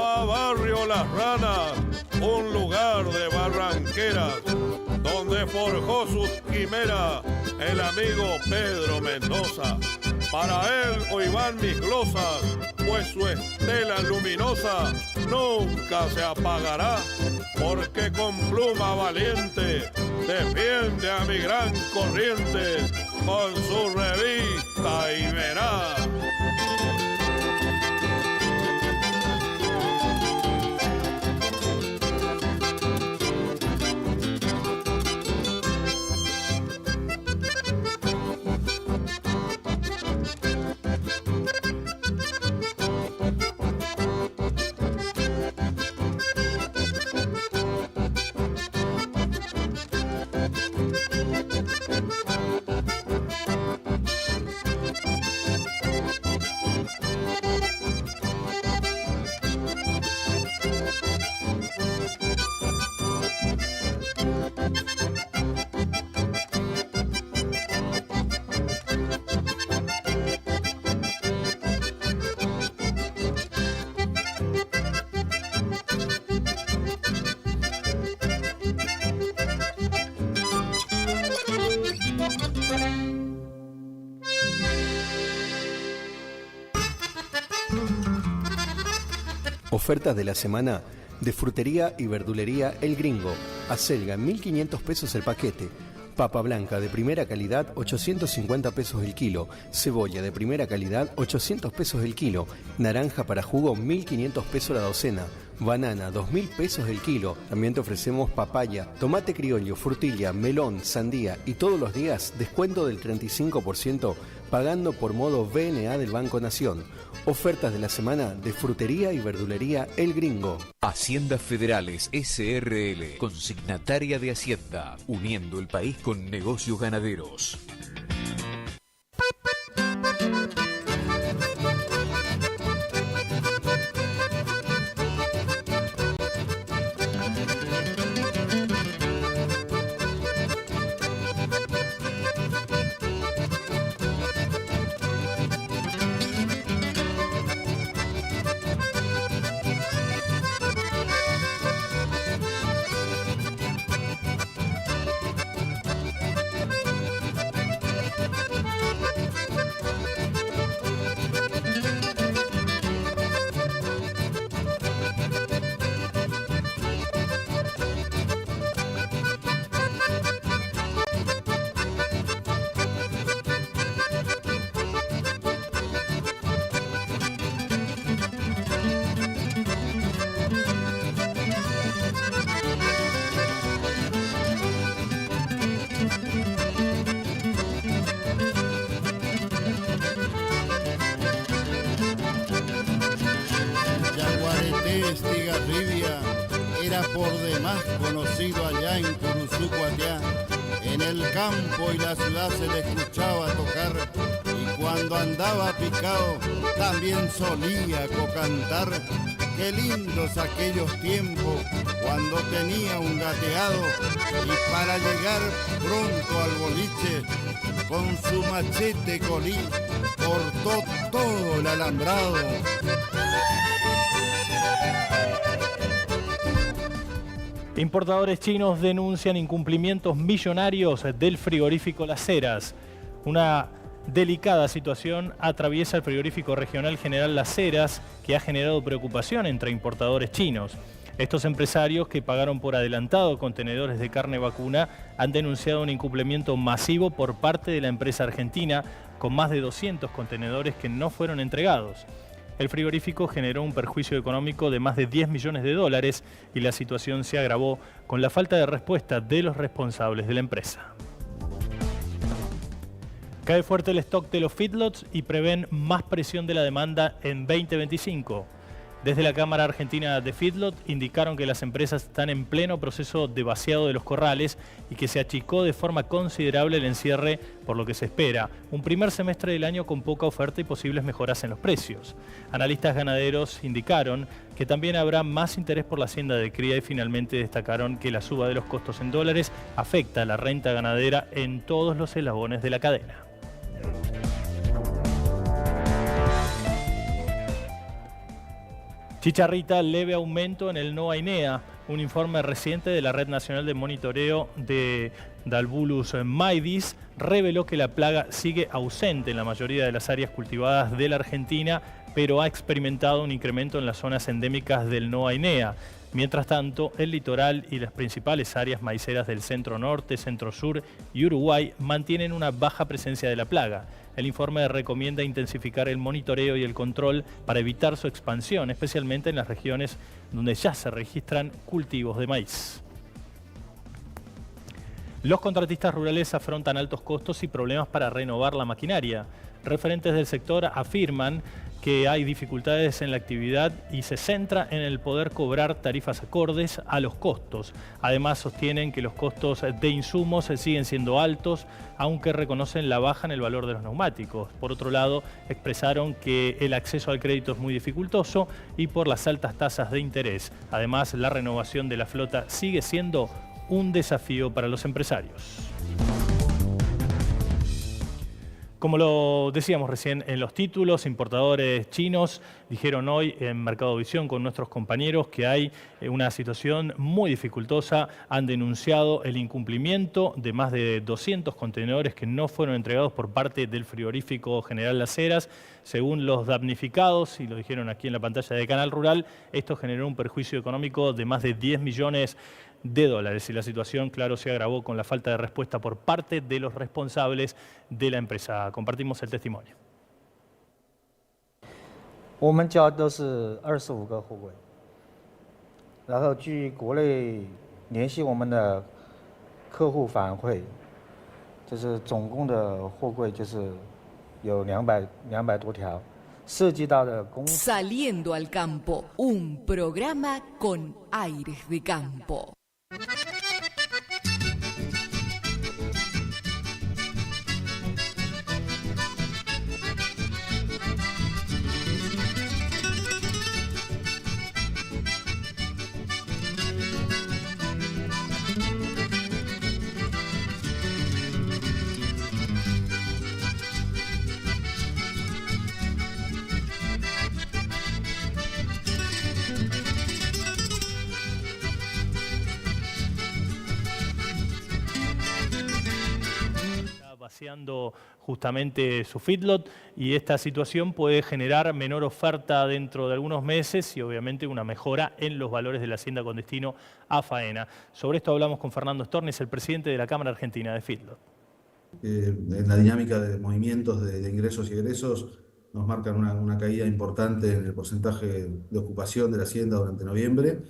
a Barrio Las Ranas, un lugar de barranqueras, donde forjó sus quimeras el amigo Pedro Mendoza. Para él hoy van mis glosas, pues su estela luminosa nunca se apagará, porque con pluma valiente defiende a mi gran Corrientes con su revista Iberá. Ofertas de la semana de frutería y verdulería El Gringo. Acelga, 1.500 pesos el paquete. Papa blanca de primera calidad, 850 pesos el kilo. Cebolla de primera calidad, 800 pesos el kilo. Naranja para jugo, 1.500 pesos la docena. Banana, 2.000 pesos el kilo. También te ofrecemos papaya, tomate criollo, frutilla, melón, sandía y todos los días descuento del 35% pagando por modo BNA del Banco Nación. Ofertas de la semana de frutería y verdulería El Gringo. Haciendas Federales SRL, consignataria de Hacienda, uniendo el país con negocios ganaderos. Estigarribia era por demás conocido allá en Curuzucuatiá. En el campo y la ciudad se le escuchaba tocar, y cuando andaba picado también solía cocantar. Qué lindos aquellos tiempos cuando tenía un gateado, y para llegar pronto al boliche con su machete colí cortó todo el alambrado. Importadores chinos denuncian incumplimientos millonarios del frigorífico Las Heras. Una delicada situación atraviesa el frigorífico regional General Las Heras, que ha generado preocupación entre importadores chinos. Estos empresarios, que pagaron por adelantado contenedores de carne vacuna, han denunciado un incumplimiento masivo por parte de la empresa argentina, con más de 200 contenedores que no fueron entregados. El frigorífico generó un perjuicio económico de más de 10 millones de dólares y la situación se agravó con la falta de respuesta de los responsables de la empresa. Cae fuerte el stock de los feedlots y prevén más presión de la demanda en 2025. Desde la Cámara Argentina de Feedlot indicaron que las empresas están en pleno proceso de vaciado de los corrales y que se achicó de forma considerable el encierre, por lo que se espera un primer semestre del año con poca oferta y posibles mejoras en los precios. Analistas ganaderos indicaron que también habrá más interés por la hacienda de cría y finalmente destacaron que la suba de los costos en dólares afecta a la renta ganadera en todos los eslabones de la cadena. Chicharrita, leve aumento en el NOA-INEA. Un informe reciente de la Red Nacional de Monitoreo de Dalbulus maedis reveló que la plaga sigue ausente en la mayoría de las áreas cultivadas de la Argentina, pero ha experimentado un incremento en las zonas endémicas del NOA-INEA. Mientras tanto, el litoral y las principales áreas maiceras del centro-norte, centro-sur y Uruguay mantienen una baja presencia de la plaga. El informe recomienda intensificar el monitoreo y el control para evitar su expansión, especialmente en las regiones donde ya se registran cultivos de maíz. Los contratistas rurales afrontan altos costos y problemas para renovar la maquinaria. Referentes del sector afirman que hay dificultades en la actividad y se centra en el poder cobrar tarifas acordes a los costos. Además, sostienen que los costos de insumos siguen siendo altos, aunque reconocen la baja en el valor de los neumáticos. Por otro lado, expresaron que el acceso al crédito es muy dificultoso y por las altas tasas de interés. Además, la renovación de la flota sigue siendo un desafío para los empresarios. Como lo decíamos recién en los títulos, importadores chinos dijeron hoy en Mercado Visión con nuestros compañeros que hay una situación muy dificultosa. Han denunciado el incumplimiento de más de 200 contenedores que no fueron entregados por parte del frigorífico General Las Heras. Según los damnificados, y lo dijeron aquí en la pantalla de Canal Rural, esto generó un perjuicio económico de más de 10 millones de dólares y la situación, claro, se agravó con la falta de respuesta por parte de los responsables de la empresa. Compartimos el testimonio. 我们交都是25个货柜，然后据国内联系我们的客户反馈，就是总共的货柜就是有200多条，涉及到的公。Saliendo al campo, un programa con aires de campo. Vaciando justamente su feedlot y esta situación puede generar menor oferta dentro de algunos meses y obviamente una mejora en los valores de la hacienda con destino a faena. Sobre esto hablamos con Fernando Stornis, el presidente de la Cámara Argentina de Feedlot. En la dinámica de movimientos de ingresos y egresos nos marcan una caída importante en el porcentaje de ocupación de la hacienda durante noviembre,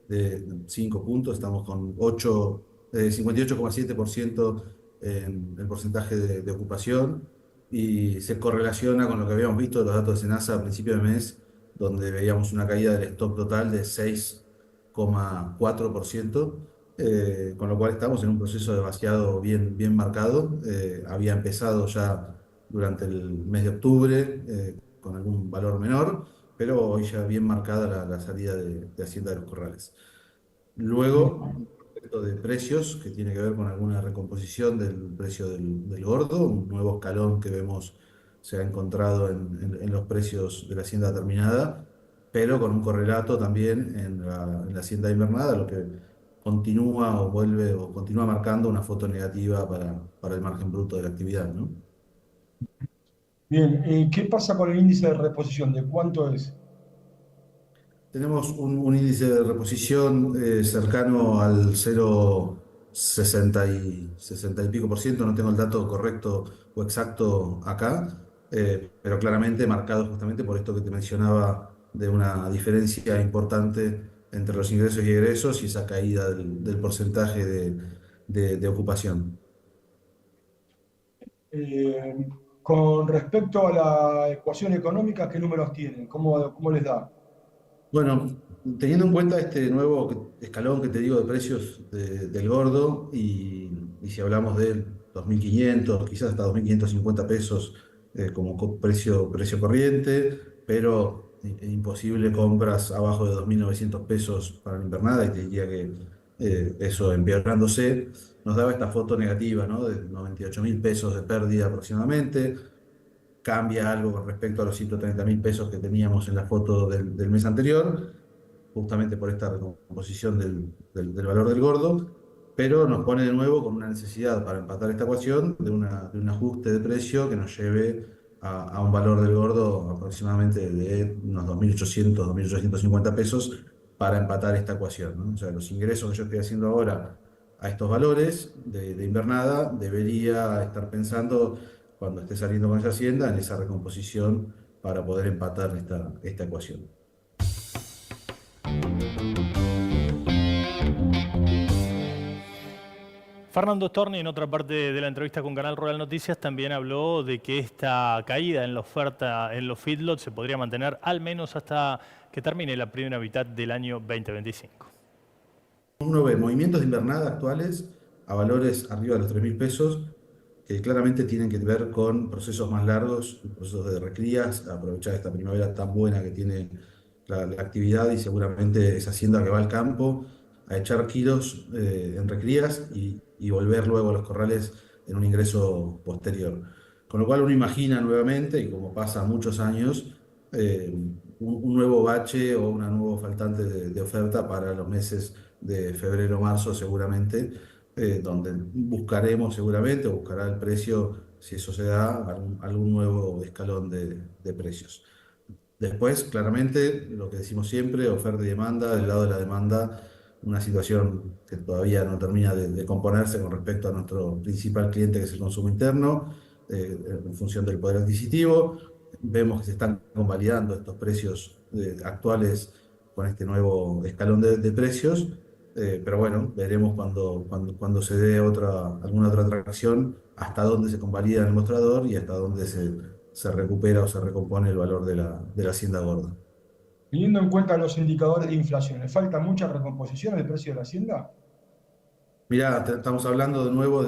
de 5 puntos, estamos con 58,7% en el porcentaje de ocupación y se correlaciona con lo que habíamos visto de los datos de Senasa a principio de mes, donde veíamos una caída del stock total de 6,4%, con lo cual estamos en un proceso de vaciado bien marcado. Había empezado ya durante el mes de octubre con algún valor menor, pero hoy ya bien marcada la salida de Hacienda de los Corrales. Luego, de precios, que tiene que ver con alguna recomposición del precio del gordo, un nuevo escalón que vemos se ha encontrado en los precios de la hacienda terminada, pero con un correlato también en la hacienda invernada, lo que continúa o vuelve o continúa marcando una foto negativa para el margen bruto de la actividad, ¿no? Bien, ¿qué pasa con el índice de reposición? ¿De cuánto es? Tenemos un índice de reposición cercano al 0,60 y pico por ciento, no tengo el dato correcto o exacto acá, pero claramente marcado justamente por esto que te mencionaba de una diferencia importante entre los ingresos y egresos y esa caída del porcentaje de ocupación. Con respecto a la ecuación económica, ¿qué números tienen? ¿Cómo les da? Bueno, teniendo en cuenta este nuevo escalón que te digo de precios del gordo y si hablamos de 2.500, quizás hasta 2.550 pesos como precio corriente, pero imposible compras abajo de 2.900 pesos para la invernada y te diría que eso empeorándose nos daba esta foto negativa, ¿no? De 98.000 pesos de pérdida aproximadamente. cambia algo con respecto a los 130.000 pesos que teníamos en la foto del mes anterior, justamente por esta recomposición del valor del gordo, pero nos pone de nuevo con una necesidad para empatar esta ecuación de un ajuste de precio que nos lleve a un valor del gordo aproximadamente de unos 2.800, 2.850 pesos para empatar esta ecuación, ¿no? O sea, los ingresos que yo estoy haciendo ahora a estos valores de invernada, debería estar pensando, cuando esté saliendo con esa hacienda, en esa recomposición para poder empatar esta ecuación. Fernando Storni, en otra parte de la entrevista con Canal Rural Noticias, también habló de que esta caída en la oferta en los feedlots se podría mantener al menos hasta que termine la primera mitad del año 2025. Uno ve movimientos de invernada actuales a valores arriba de los 3.000 pesos, que claramente tienen que ver con procesos más largos, procesos de recrías, aprovechar esta primavera tan buena que tiene la actividad, y seguramente esa hacienda que va al campo a echar kilos en recrías y volver luego a los corrales en un ingreso posterior. Con lo cual uno imagina nuevamente, y como pasa muchos años, un nuevo bache o una nueva faltante de oferta para los meses de febrero, marzo seguramente, donde buscaremos seguramente, o buscará el precio, si eso se da, algún nuevo escalón de precios. Después, claramente, lo que decimos siempre, oferta y demanda. Del lado de la demanda, una situación que todavía no termina de componerse con respecto a nuestro principal cliente, que es el consumo interno, en función del poder adquisitivo. Vemos que se están convalidando estos precios actuales con este nuevo escalón de precios, pero bueno, veremos cuando se dé alguna otra atracción, hasta dónde se convalida en el mostrador y hasta dónde se recupera o se recompone el valor de la hacienda gorda. Teniendo en cuenta los indicadores de inflación, ¿le falta mucha recomposición del precio de la hacienda? Mirá, estamos hablando de nuevo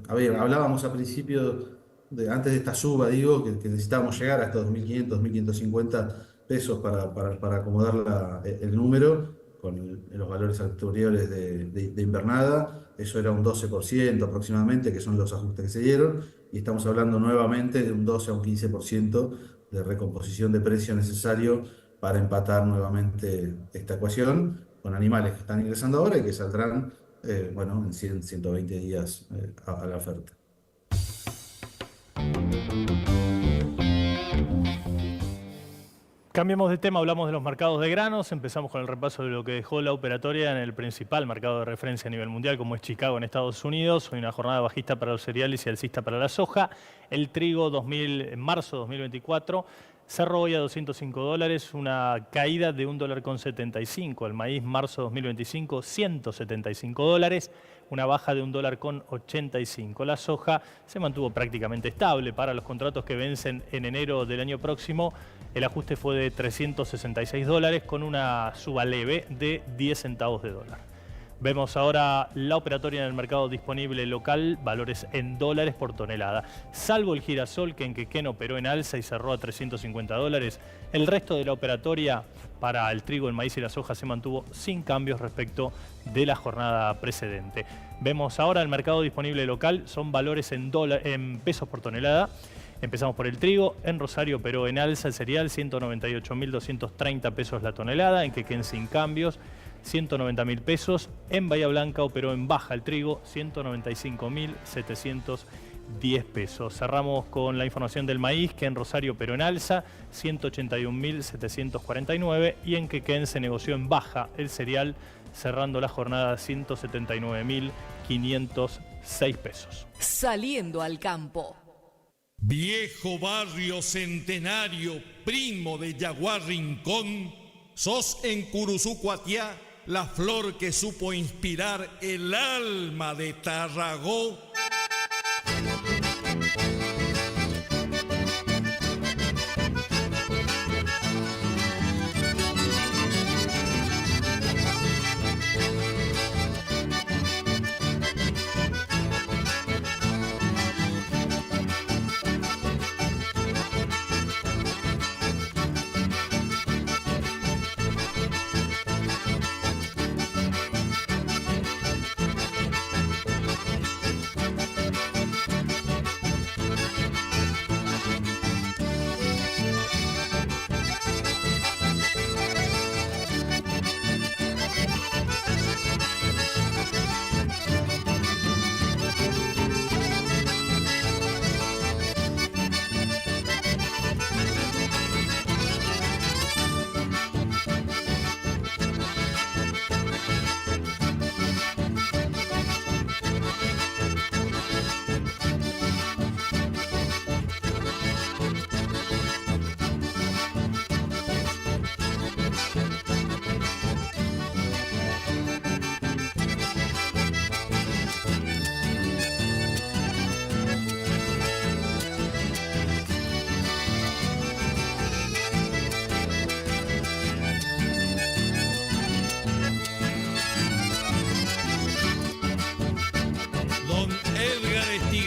a ver, hablábamos al principio, antes de esta suba, digo, que necesitábamos llegar a estos 2.500, 2.550 pesos para acomodar el número con los valores anteriores de invernada. Eso era un 12% aproximadamente, que son los ajustes que se dieron, y estamos hablando nuevamente de un 12 a un 15% de recomposición de precio necesario para empatar nuevamente esta ecuación con animales que están ingresando ahora y que saldrán en 100, 120 días a la oferta. Cambiemos de tema, hablamos de los mercados de granos. Empezamos con el repaso de lo que dejó la operatoria en el principal mercado de referencia a nivel mundial, como es Chicago en Estados Unidos. Hoy una jornada bajista para los cereales y alcista para la soja. El trigo en marzo de 2024 cerró hoy a $205, una caída de $1,75. El maíz marzo 2025, $175, una baja de $1,85. La soja se mantuvo prácticamente estable. Para los contratos que vencen en enero del año próximo, el ajuste fue de $366, con una suba leve de 10 centavos de dólar. Vemos ahora la operatoria en el mercado disponible local, valores en dólares por tonelada. Salvo el girasol, que en Quequén operó en alza y cerró a $350, el resto de la operatoria para el trigo, el maíz y la soja se mantuvo sin cambios respecto de la jornada precedente. Vemos ahora el mercado disponible local, son valores en pesos por tonelada. Empezamos por el trigo. En Rosario operó en alza el cereal, 198.230 pesos la tonelada. En Quequén sin cambios, 190.000 pesos. En Bahía Blanca operó en baja el trigo, 195.710 pesos. Cerramos con la información del maíz, que en Rosario operó en alza, 181.749. Y en Quequén se negoció en baja el cereal, cerrando la jornada 179.506 pesos. Saliendo al campo. Viejo barrio centenario, primo de Yaguar Rincón, sos en Curuzú, Cuatiá, la flor que supo inspirar el alma de Tarragó.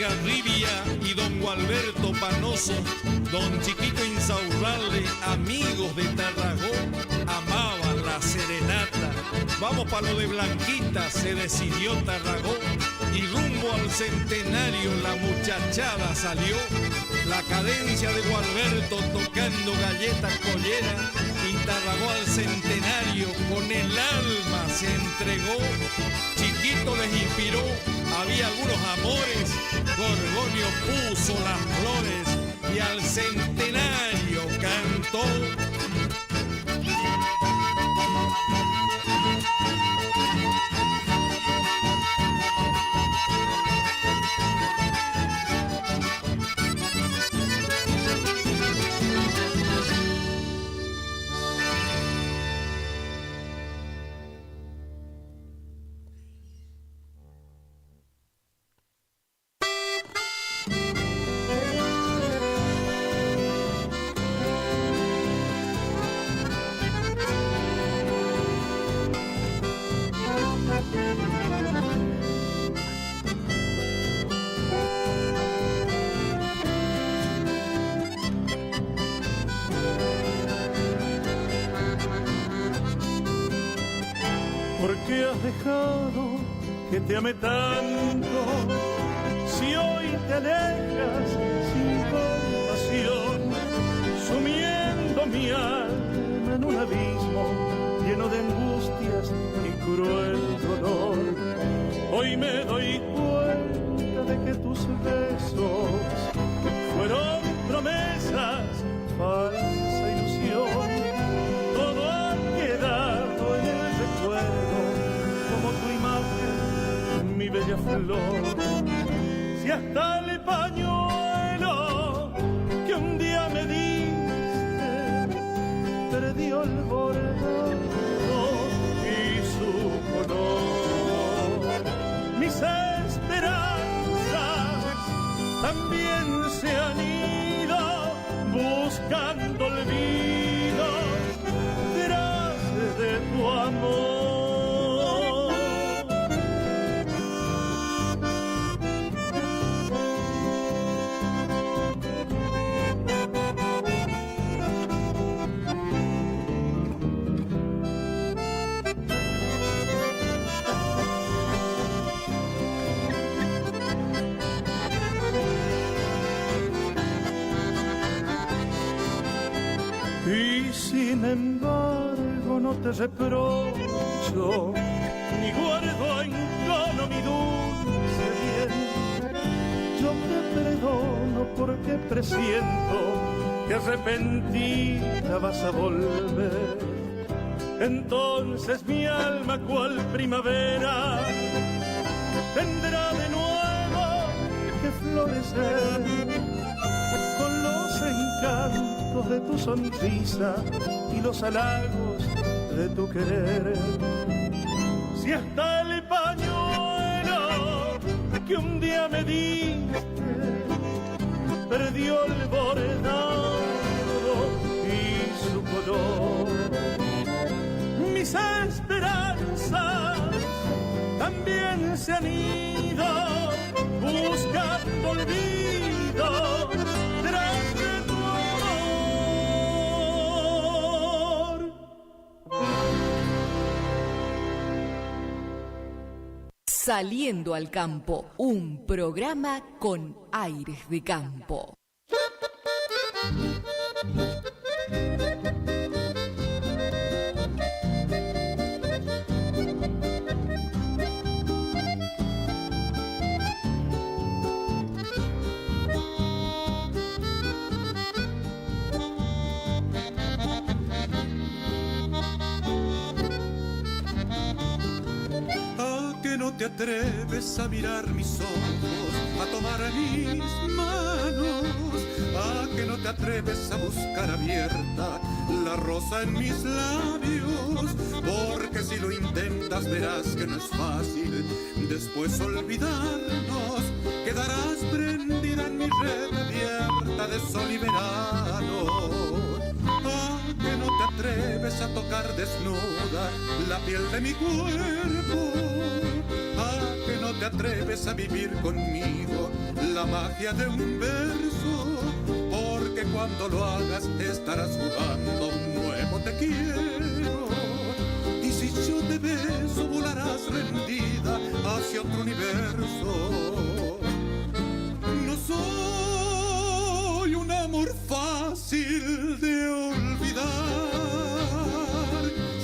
Estigarribia y don Gualberto Panoso, don Chiquito Insaurralde, amigos de Tarragón, amaban la serenata. Vamos pa' lo de Blanquita, se decidió Tarragón, y rumbo al centenario la muchachada salió. La cadencia de Gualberto tocando galletas colleras, y Tarragón al centenario con el alma se entregó. Chiquito les inspiró, había algunos amores, Gorgonio puso las flores y al centenario cantó. ¿Por qué has dejado que te ame tanto? Si hoy te alejas sin compasión, sumiendo mi alma en un abismo lleno de angustias y cruel dolor. Hoy me doy cuenta de que tus besos fueron promesas, falsa ilusión. Todo ha quedado en el recuerdo, como tu imagen, mi bella flor. Si hasta el pañuelo que un día me diste perdió el bordado y su color, mis esperanzas también se han ido buscando olvidos tras de tu amor. Y sin embargo no te reprocho, ni guardo en encono mi dulce bien. Yo te perdono porque presiento que arrepentida vas a volver. Entonces mi alma cual primavera tendrá de nuevo que florecer con los encantos de tu sonrisa y los halagos de tu querer. Si hasta el pañuelo que un día me diste perdió el bordado y su color, mis esperanzas también se han ido buscando olvido tras de tu amor. Saliendo al campo, un programa con aires de campo. No te atreves a mirar mis ojos, a tomar mis manos, a que no te atreves a buscar abierta la rosa en mis labios, porque si lo intentas verás que no es fácil después olvidarnos, quedarás prendida en mi red abierta de sol y verano. A que no te atreves a tocar desnuda la piel de mi cuerpo, te atreves a vivir conmigo la magia de un verso, porque cuando lo hagas estarás jugando un nuevo te quiero. Y si yo te beso volarás rendida hacia otro universo. No soy un amor fácil de olvidar,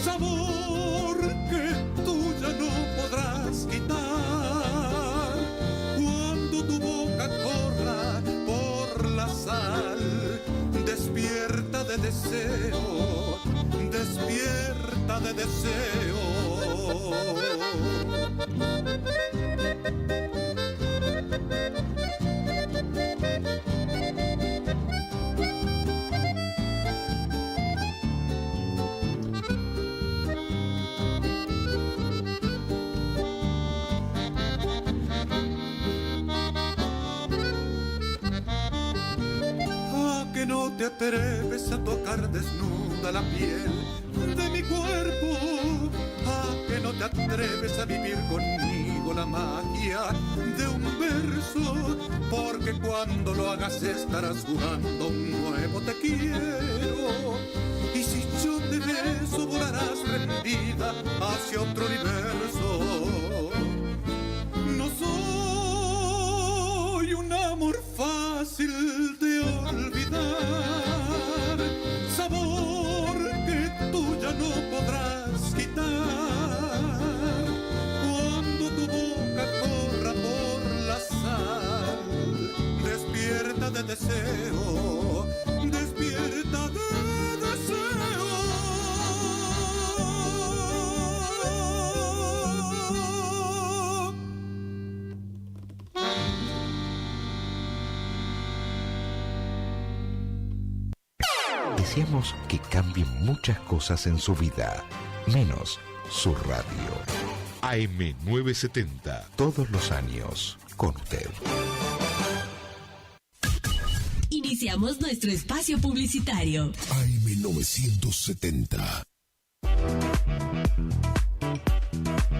sabor que tú ya no podrás quitar. Cuando tu boca corra por la sal, despierta de deseo, despierta de deseo. Que no te atreves a tocar desnuda la piel de mi cuerpo, que no te atreves a vivir conmigo la magia de un verso, porque cuando lo hagas estarás jugando un nuevo te quiero. Y si yo te beso volarás rendida hacia otro universo. No soy un amor fácil de olvidar, sabor que tú ya no podrás quitar. Cuando tu boca corra por la sal, despierta de deseo, despierta de deseo. Deseamos que cambien muchas cosas en su vida, menos su radio. AM970. Todos los años, con usted. Iniciamos nuestro espacio publicitario. AM970.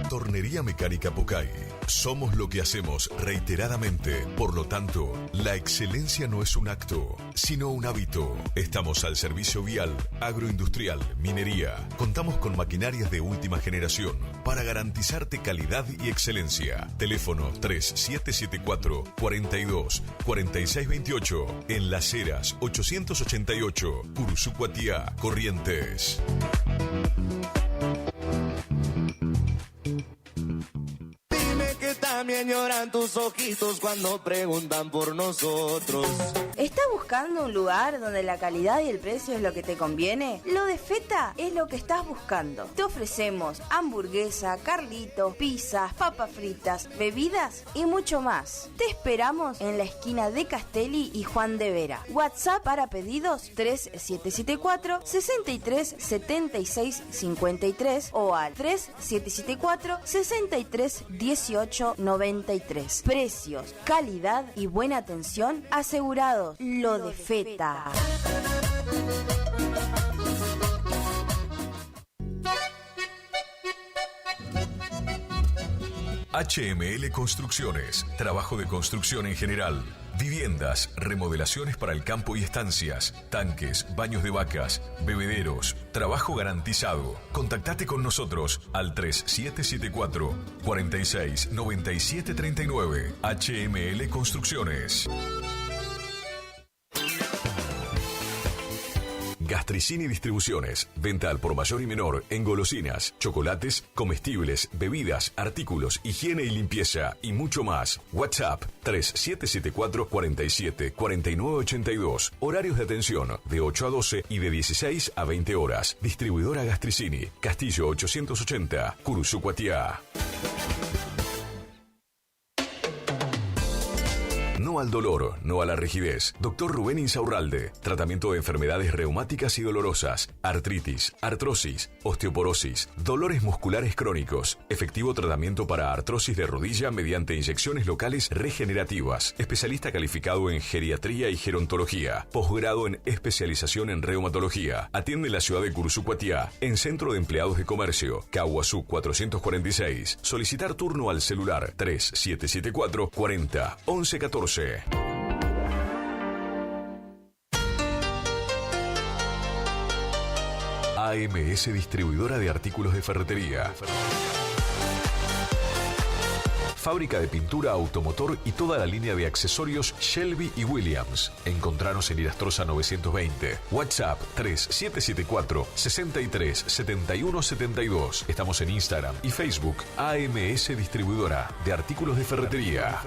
Tornería Mecánica Pocay. Somos lo que hacemos reiteradamente. Por lo tanto, la excelencia no es un acto, sino un hábito. Estamos al servicio vial, agroindustrial, minería. Contamos con maquinarias de última generación para garantizarte calidad y excelencia. Teléfono 3774 42 46 28. En Las Heras 888, Curuzú Cuatiá, Corrientes. También lloran tus ojitos cuando preguntan por nosotros. ¿Estás buscando un lugar donde la calidad y el precio es lo que te conviene? Lo de Feta es lo que estás buscando. Te ofrecemos hamburguesa, carlitos, pizzas, papas fritas, bebidas y mucho más. Te esperamos en la esquina de Castelli y Juan de Vera. WhatsApp para pedidos 3774 63 76 53 o al 3774 63 18 93. Precios, calidad y buena atención asegurados. Lo de Feta. HML Construcciones. Trabajo de construcción en general. Viviendas, remodelaciones para el campo y estancias, tanques, baños de vacas, bebederos, trabajo garantizado. Contactate con nosotros al 3774 46 97 39. HML Construcciones. Gastricini Distribuciones. Venta al por mayor y menor en golosinas, chocolates, comestibles, bebidas, artículos, higiene y limpieza y mucho más. WhatsApp 3774 47 49 82. Horarios de atención de 8 a 12 y de 16 a 20 horas. Distribuidora Gastricini. Castillo 880, Curuzú Cuatiá. No al dolor, no a la rigidez. Dr. Rubén Insaurralde. Tratamiento de enfermedades reumáticas y dolorosas, artritis, artrosis, osteoporosis, dolores musculares crónicos. Efectivo tratamiento para artrosis de rodilla mediante inyecciones locales regenerativas. Especialista calificado en geriatría y gerontología. Posgrado en especialización en reumatología. Atiende en la ciudad de Curuzucuatiá, en Centro de Empleados de Comercio, Caguazú 446. Solicitar turno al celular 3774 40 11 14. AMS Distribuidora de Artículos de Ferretería. Fábrica de pintura, automotor y toda la línea de accesorios Shelby y Williams. Encontranos en Irastrosa 920. WhatsApp 3774 63 71 72. Estamos en Instagram y Facebook. AMS Distribuidora de Artículos de Ferretería.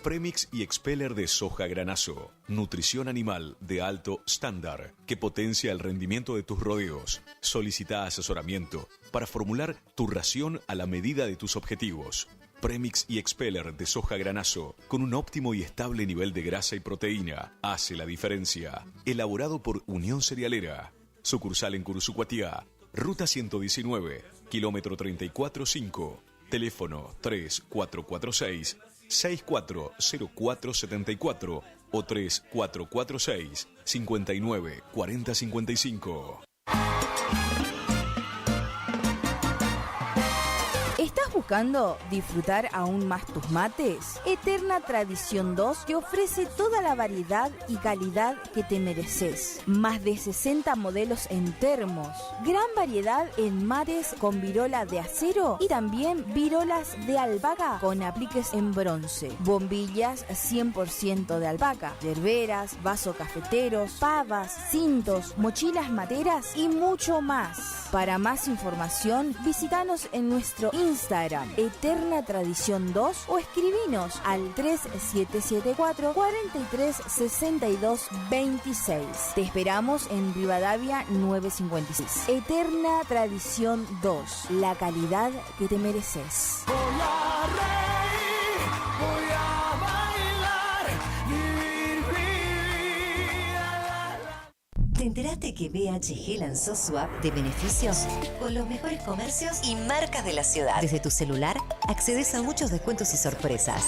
Premix y Expeller de soja granazo. Nutrición animal de alto estándar que potencia el rendimiento de tus rodeos. Solicita asesoramiento para formular tu ración a la medida de tus objetivos. Premix y Expeller de soja granazo con un óptimo y estable nivel de grasa y proteína hace la diferencia. Elaborado por Unión Cerealera. Sucursal en Curuzucuatiá. Ruta 119, kilómetro 34.5. Teléfono 3446 640474 o 3446 59 40 55. ¿Estás buscando disfrutar aún más tus mates? Eterna Tradición 2 te ofrece toda la variedad y calidad que te mereces. Más de 60 modelos en termos, gran variedad en mates con virola de acero y también virolas de albahaca con apliques en bronce, bombillas 100% de albahaca, yerberas, vasos cafeteros, pavas, cintos, mochilas materas y mucho más. Para más información, visítanos en nuestro Instagram, Eterna Tradición 2, o escribinos al 3774 43 62 26. Te esperamos en Rivadavia 956. Eterna Tradición 2, la calidad que te mereces. Voy a reír, voy a bailar, ¿Te enteraste que BHG lanzó su app de beneficios con los mejores comercios y marcas de la ciudad? Desde tu celular accedes a muchos descuentos y sorpresas.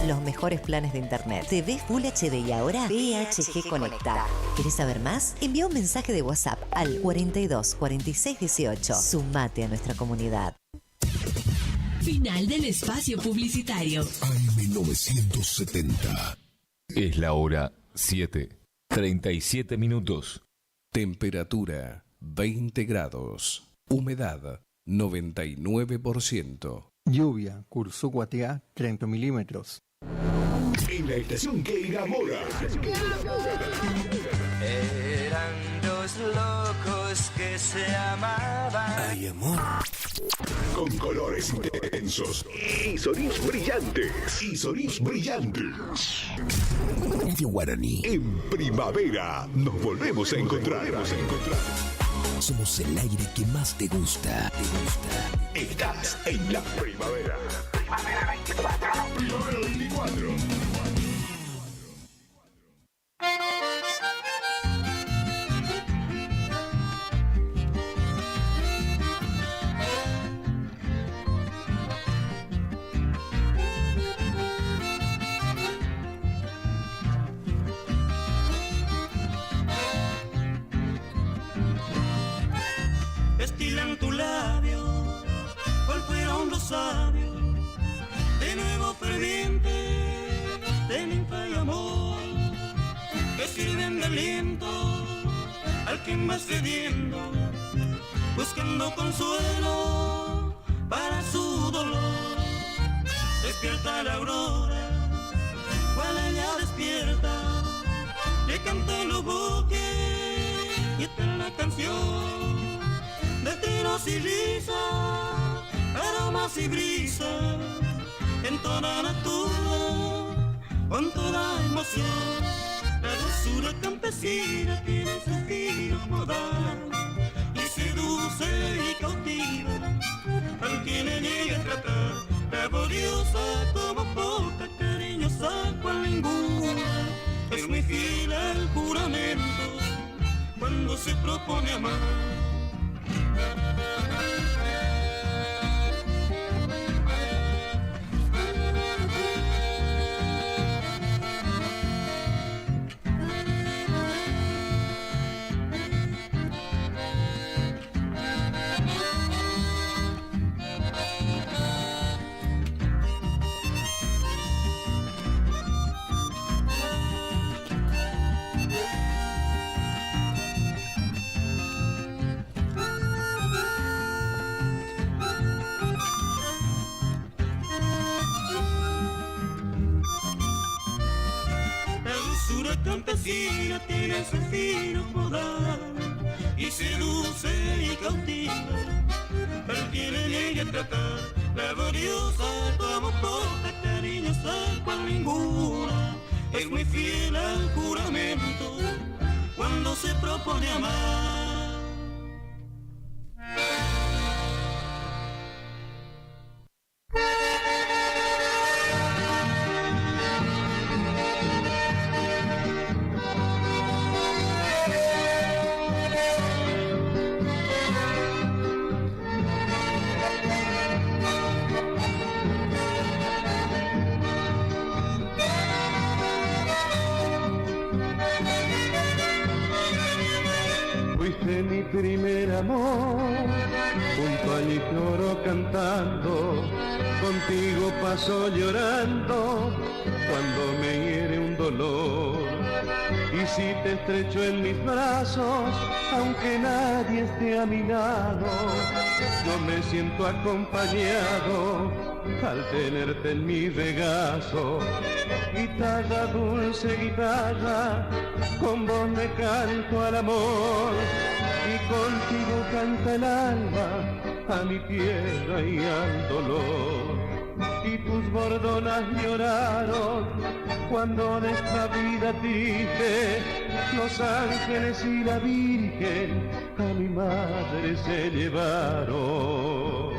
Los mejores planes de internet, TV Full HD y ahora BHG Conecta. ¿Querés saber más? Envía un mensaje de WhatsApp al 42 46 18. Sumate a nuestra comunidad. Final del espacio publicitario. AM970. Es la hora 7:37 minutos. Temperatura 20 grados. Humedad 99%. Lluvia, Curuzucuatiá, 30 milímetros. En la estación que enamora. Eran dos locos que se amaban. Ay, amor. Con colores intensos y sonidos brillantes. Radio Guaraní. En primavera nos volvemos a encontrar. Somos el aire que más te gusta. Estás en la primavera. Primavera 24. Primavera 24. Estilan tu labio, cuál fueron los sabios, de nuevo ferviente, de ninfa y amor, que sirven de aliento al que va cediendo, buscando consuelo para su dolor. Despierta la aurora, cual ella despierta, le canta los bosques y eterna canción. De tiros y risas, aromas y brisas, en toda natura, con toda emoción. La dulzura campesina tiene sentido modal, y seduce y cautiva al que le llega a tratar valiosa como poca, cariñosa cual ninguna. Es muy fiel al juramento cuando se propone amar. Campesina tiene su fino podal y seduce y cautiva. Él quiere en ella tratar, laboriosa como poca, cariñosa cual ninguna. Es muy fiel al juramento cuando se propone amar. Mi primer amor, junto a mi coro cantando, contigo paso llorando, cuando me hiere un dolor. Y si te estrecho en mis brazos, aunque nadie esté a mi lado, yo me siento acompañado al tenerte en mi regazo. Guitarra, dulce guitarra, con vos me canto al amor, y contigo canta el alma a mi tierra y al dolor. Y tus bordonas lloraron cuando de esta vida triste los ángeles y la Virgen a mi madre se llevaron.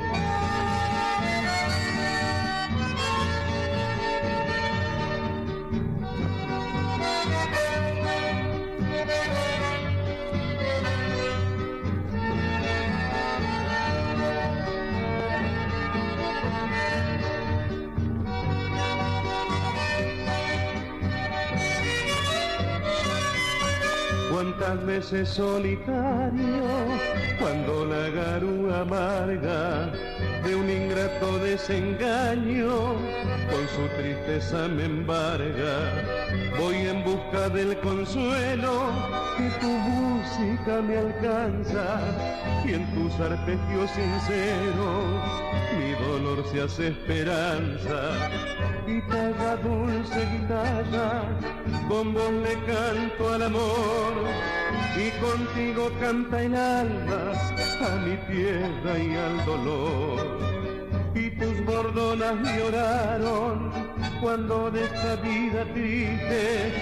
Cuántas veces solitario, cuando la garúa amarga de un ingrato desengaño con su tristeza me embarga, voy en busca del consuelo que tu música me alcanza, y en tus arpegios sinceros mi dolor se hace esperanza. Guitarra, dulce guitarra, con vos le canto al amor, y contigo canta el alma a mi tierra y al dolor. Y tus bordonas lloraron cuando de esta vida triste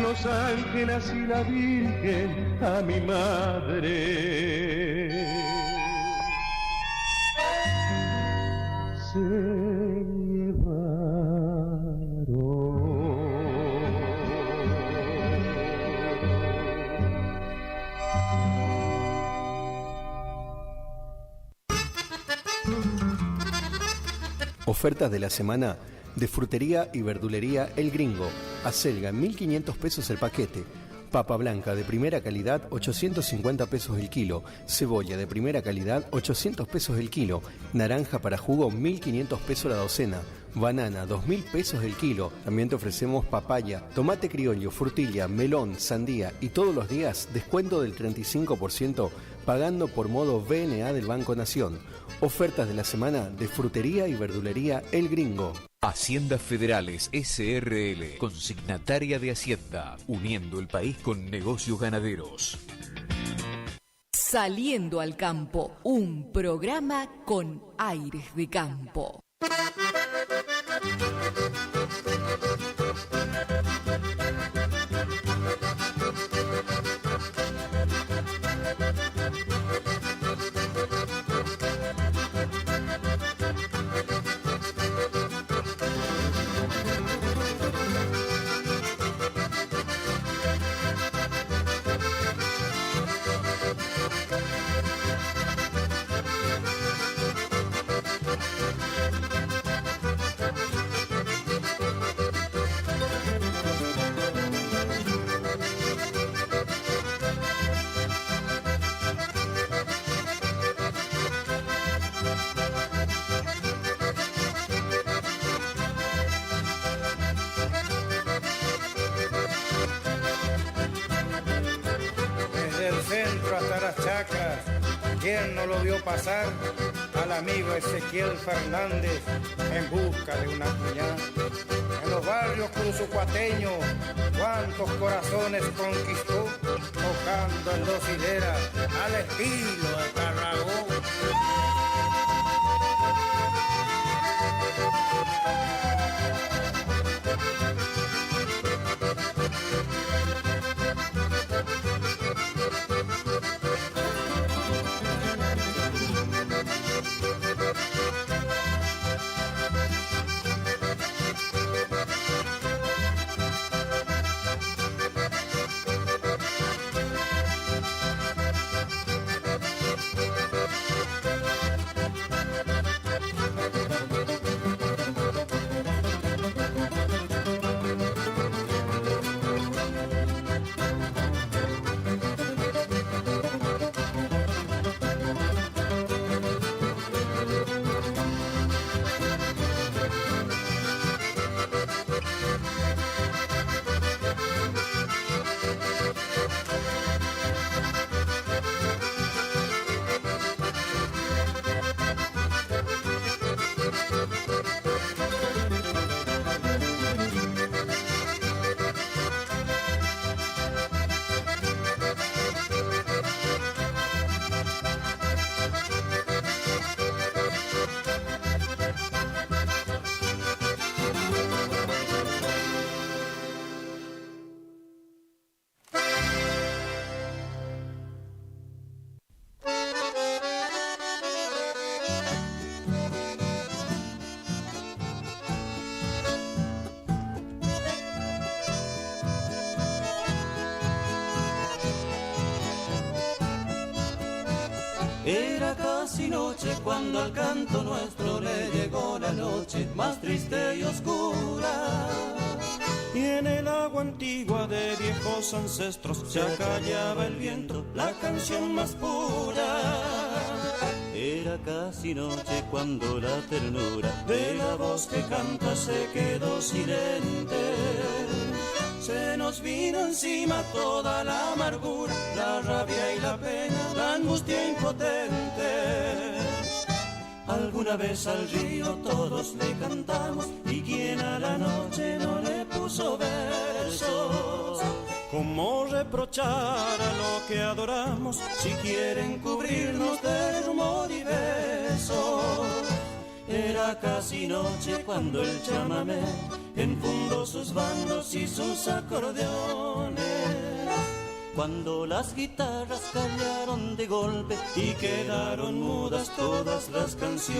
los ángeles y la Virgen a mi madre se llevaron. Ofertas de la semana de frutería y verdulería El Gringo. Acelga, 1.500 pesos el paquete. Papa blanca de primera calidad, 850 pesos el kilo. Cebolla de primera calidad, 800 pesos el kilo. Naranja para jugo, 1.500 pesos la docena. Banana, 2.000 pesos el kilo. También te ofrecemos papaya, tomate criollo, frutilla, melón, sandía y todos los días descuento del 35% pagando por modo VNA del Banco Nación. Ofertas de la semana de frutería y verdulería El Gringo. Haciendas Federales SRL, consignataria de Hacienda, uniendo el país con negocios ganaderos. Saliendo al campo, un programa con aires de campo. metro hasta las chacras. ¿Quién no lo vio pasar? Al amigo Ezequiel Fernández en busca de una cuñada. En los barrios curuzucuateños, cuántos corazones conquistó, tocando en dos hileras al estilo de Tarragó. Era casi noche cuando al canto nuestro le llegó la noche más triste y oscura. Y en el agua antigua de viejos ancestros se acallaba el viento, la canción más pura. Era casi noche cuando la ternura de la voz que canta se quedó silente. Se nos vino encima toda la amargura, la rabia y la pena, la angustia impotente. Alguna vez al río todos le cantamos, y quien a la noche no le puso versos. ¿Cómo reprochar a lo que adoramos si quieren cubrirnos de rumor y besos? Era casi noche cuando el chamamé enfundó sus bandos y sus acordeones. Cuando las guitarras callaron de golpe y quedaron mudas todas las canciones.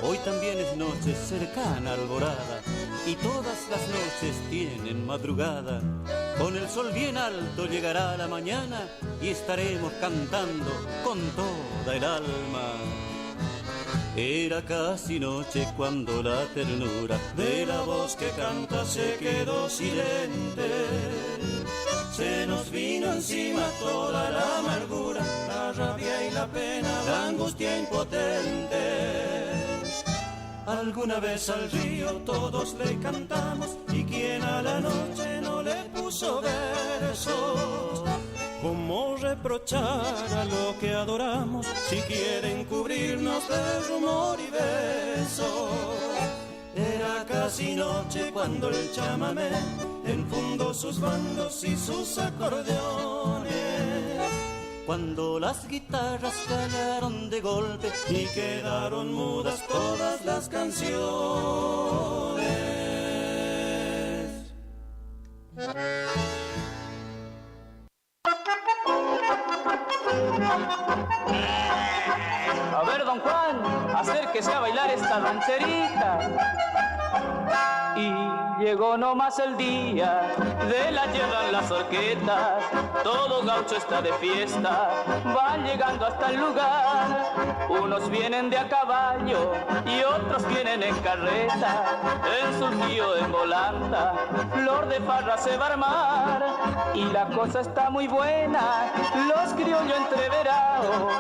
Hoy también es noche cercana alborada, y todas las noches tienen madrugada. Con el sol bien alto llegará la mañana y estaremos cantando con toda el alma. Era casi noche cuando la ternura de la voz que canta se quedó silente. Se nos vino encima toda la amargura, la rabia y la pena, la angustia impotente. Alguna vez al río todos le cantamos, y quien a la noche no le puso versos. ¿Cómo reprochar a lo que adoramos si quieren cubrirnos de rumor y besos? Era casi noche cuando el chamamé enfundó sus bandos y sus acordeones. Cuando las guitarras callaron de golpe y quedaron mudas todas las canciones. A ver, don Juan, acérquese a bailar esta rancherita. Y llegó nomás el día de la llevan las orquetas. Todo gaucho está de fiesta, van llegando hasta el lugar. Unos vienen de a caballo y otros vienen en carreta. En Surgío, en volanta, flor de farra se va a armar. Y la cosa está muy buena, los criollos entreverados.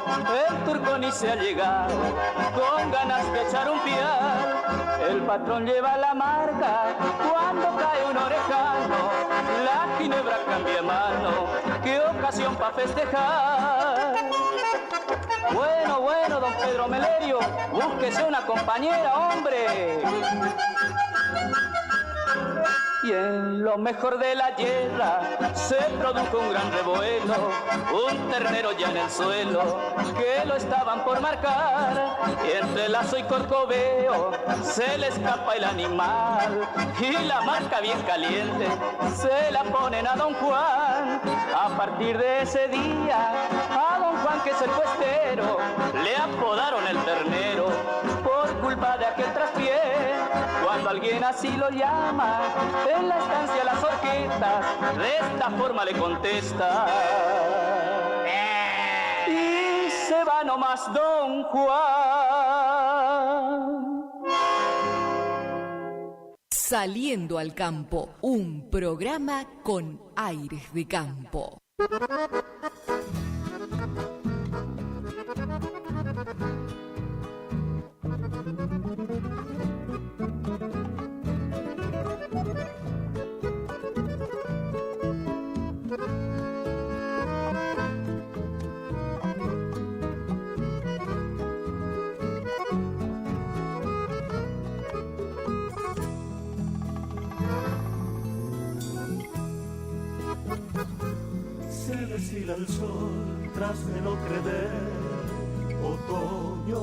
El turco ni se ha llegado, con ganas de echar un pial. El patrón lleva la marca cuando cae un orejano. La ginebra cambie mano, qué ocasión para festejar. Bueno, don Pedro Melerio, búsquese una compañera, hombre. Y en lo mejor de la guerra se produjo un gran revuelo, un ternero ya en el suelo que lo estaban por marcar, y entre lazo y corcoveo se le escapa el animal, y la marca bien caliente se la ponen a don Juan. A partir de ese día a don Juan, que es el puestero, le apodaron el ternero por culpa de aquel traspié. Cuando alguien así lo llama en la estancia las orquestas, de esta forma le contesta. Y se va nomás don Juan. Saliendo al campo, un programa con aires de campo. Se deshila el sol tras el ocre del otoño,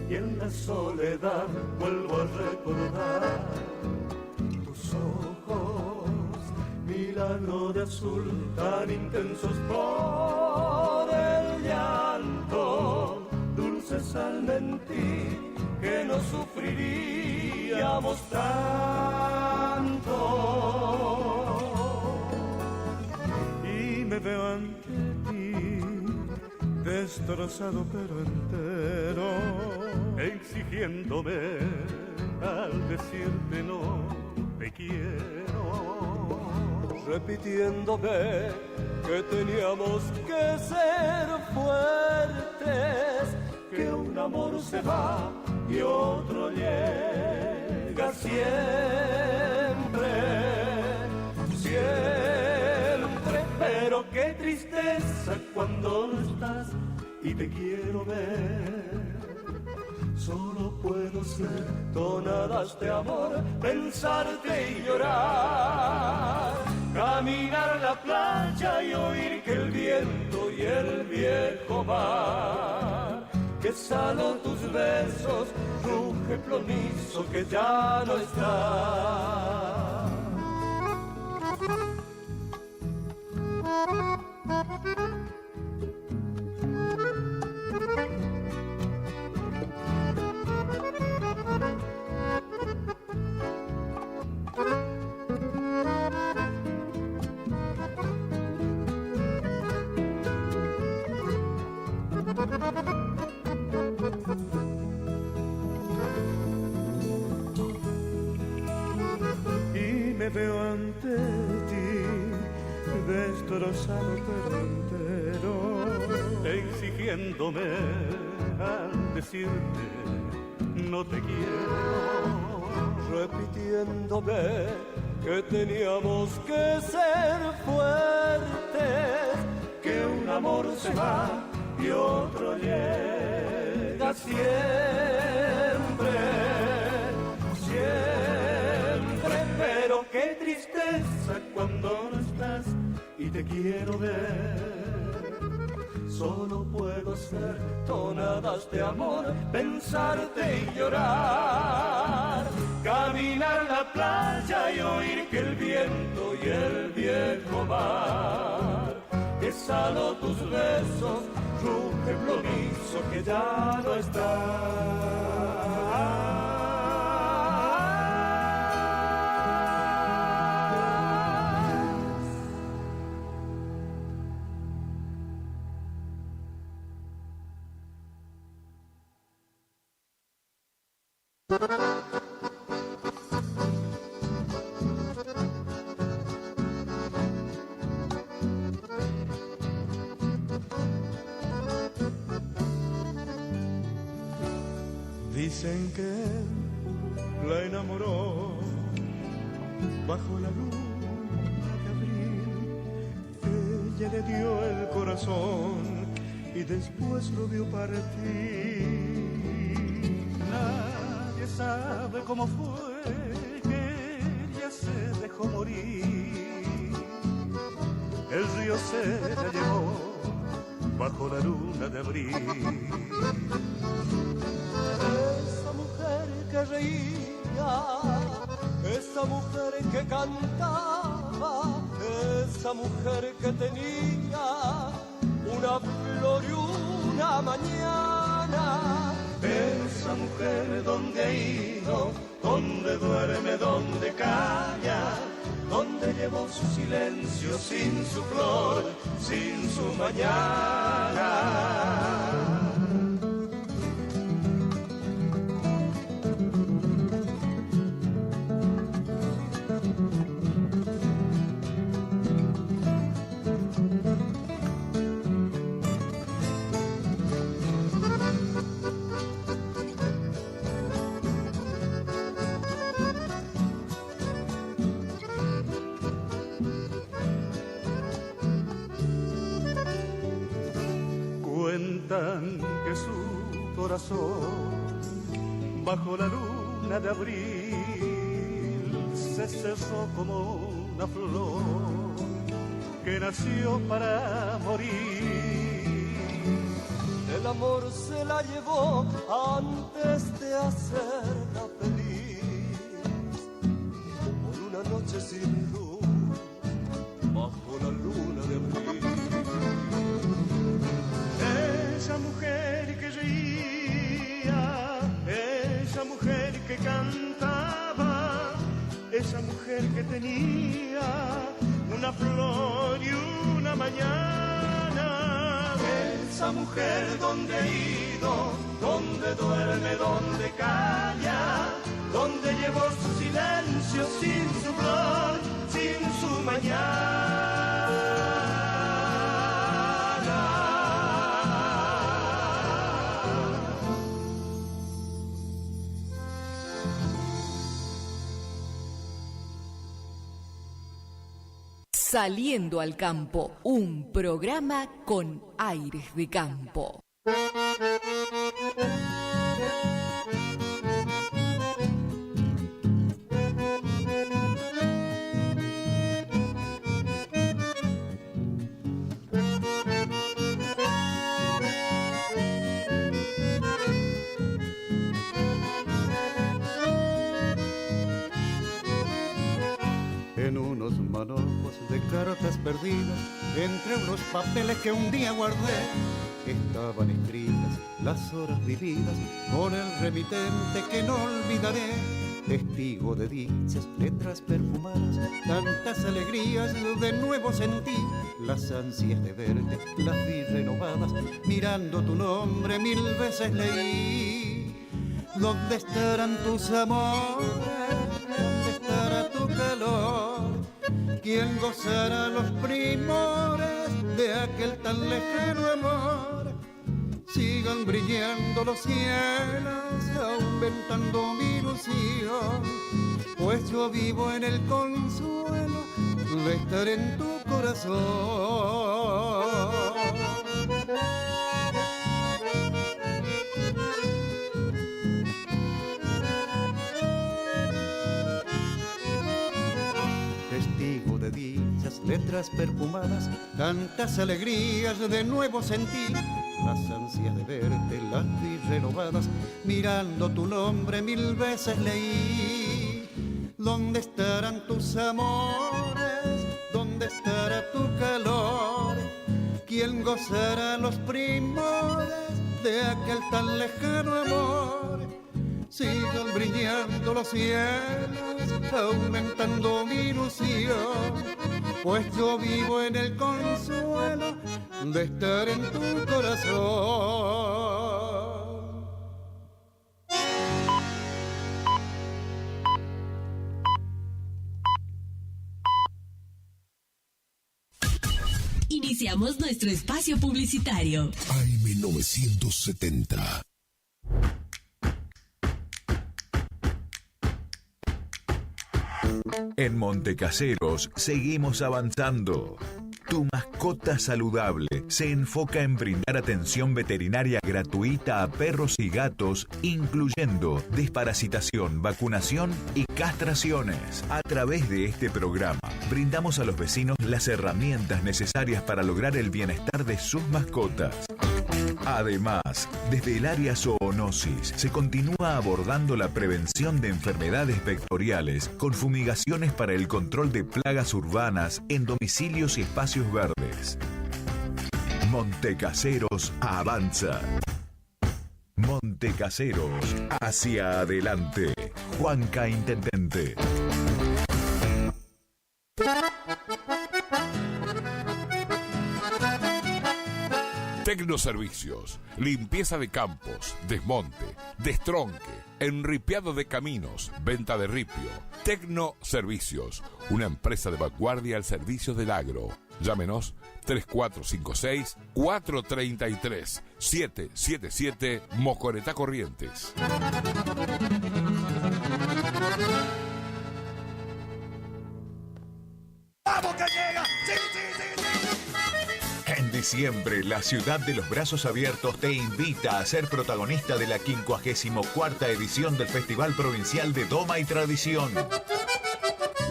y en la soledad vuelvo a recordar tus ojos, milagro de azul tan intensos por el llanto, dulces al mentir que no sufriríamos tanto. Me veo ante ti, destrozado pero entero, exigiéndome al decirte no te quiero, repitiéndome que teníamos que ser fuertes, que un amor se va y otro llega siempre, siempre. Pero qué tristeza cuando no estás y te quiero ver. Solo puedo ser tonadas de amor, pensarte y llorar. Caminar la playa y oír que el viento y el viejo mar, que saló tus besos, ruge plomizo que ya no está. Y me veo ante ti, destrozado pero entero, exigiéndome al decirte no te quiero, repitiéndome que teníamos que ser fuertes, que un amor se va y otro llega siempre, siempre. Pero qué tristeza cuando no estás y te quiero ver. Solo puedo ser tonadas de amor, pensarte y llorar. Caminar la playa y oír que el viento y el viejo mar, que saló tus besos, ruge plomizo que ya no está. Dicen que la enamoró bajo la luna de le dio el corazón y después lo vio partir. Nadie sabe cómo fue que ella se dejó morir. El río se la llevó bajo la luna de abril. Esa mujer que reía, esa mujer que cantaba, esa mujer que tenía una flor y una mañana. Esa mujer donde ha ido, donde duerme, donde calla, donde llevó su silencio sin su flor, sin su mañana. Cuentan que su corazón bajo la luna de abril se cerró como una flor que nació para morir. El amor se la llevó antes de hacerla feliz, por una noche sin luz bajo la luna de abril. Esa mujer que reía, esa mujer que cantaba, esa mujer que tenía una flor y una mañana. Esa mujer donde ha ido, donde duerme, donde calla, donde llevó su silencio sin su flor, sin su mañana. Saliendo al campo, un programa con aires de campo. En unos manojos de cartas perdidas, entre unos papeles que un día guardé, estaban escritas las horas vividas con el remitente que no olvidaré. Testigo de dichas letras perfumadas, tantas alegrías de nuevo sentí, las ansias de verte las vi renovadas, mirando tu nombre 1000 veces leí. ¿Dónde estarán tus amores? ¿Dónde estará tu calor? ¿Quién gozará los primores de aquel tan lejano amor? Sigan brillando los cielos, aumentando mi ilusión, pues yo vivo en el consuelo de estar en tu corazón. Testigo de dichas letras perfumadas, tantas alegrías de nuevo sentí, las ansias de verte las vi renovadas, mirando tu nombre 1000 veces leí. ¿Dónde estarán tus amores? ¿Dónde estará tu calor? ¿Quién gozará los primores de aquel tan lejano amor? Sigan brillando los cielos, aumentando mi ilusión, pues yo vivo en el consuelo de estar en tu corazón. Iniciamos nuestro espacio publicitario. AM970. En Montecaseros seguimos avanzando. Tu mascota saludable se enfoca en brindar atención veterinaria gratuita a perros y gatos, incluyendo desparasitación, vacunación y castraciones. A través de este programa, brindamos a los vecinos las herramientas necesarias para lograr el bienestar de sus mascotas. Además, desde el área zoonosis se continúa abordando la prevención de enfermedades vectoriales con fumigaciones para el control de plagas urbanas en domicilios y espacios verdes. Montecaseros avanza. Montecaseros hacia adelante. Juanca Intendente. Tecnoservicios, limpieza de campos, desmonte, destronque, enripiado de caminos, venta de ripio. Tecnoservicios, una empresa de vanguardia al servicio del agro. Llámenos 3456-433-777 Mocoretá Corrientes. ¡Vamos que llega! ¡Sí, sí, sí, sí! En diciembre, la ciudad de los brazos abiertos te invita a ser protagonista de la 54ª edición del Festival Provincial de Doma y Tradición.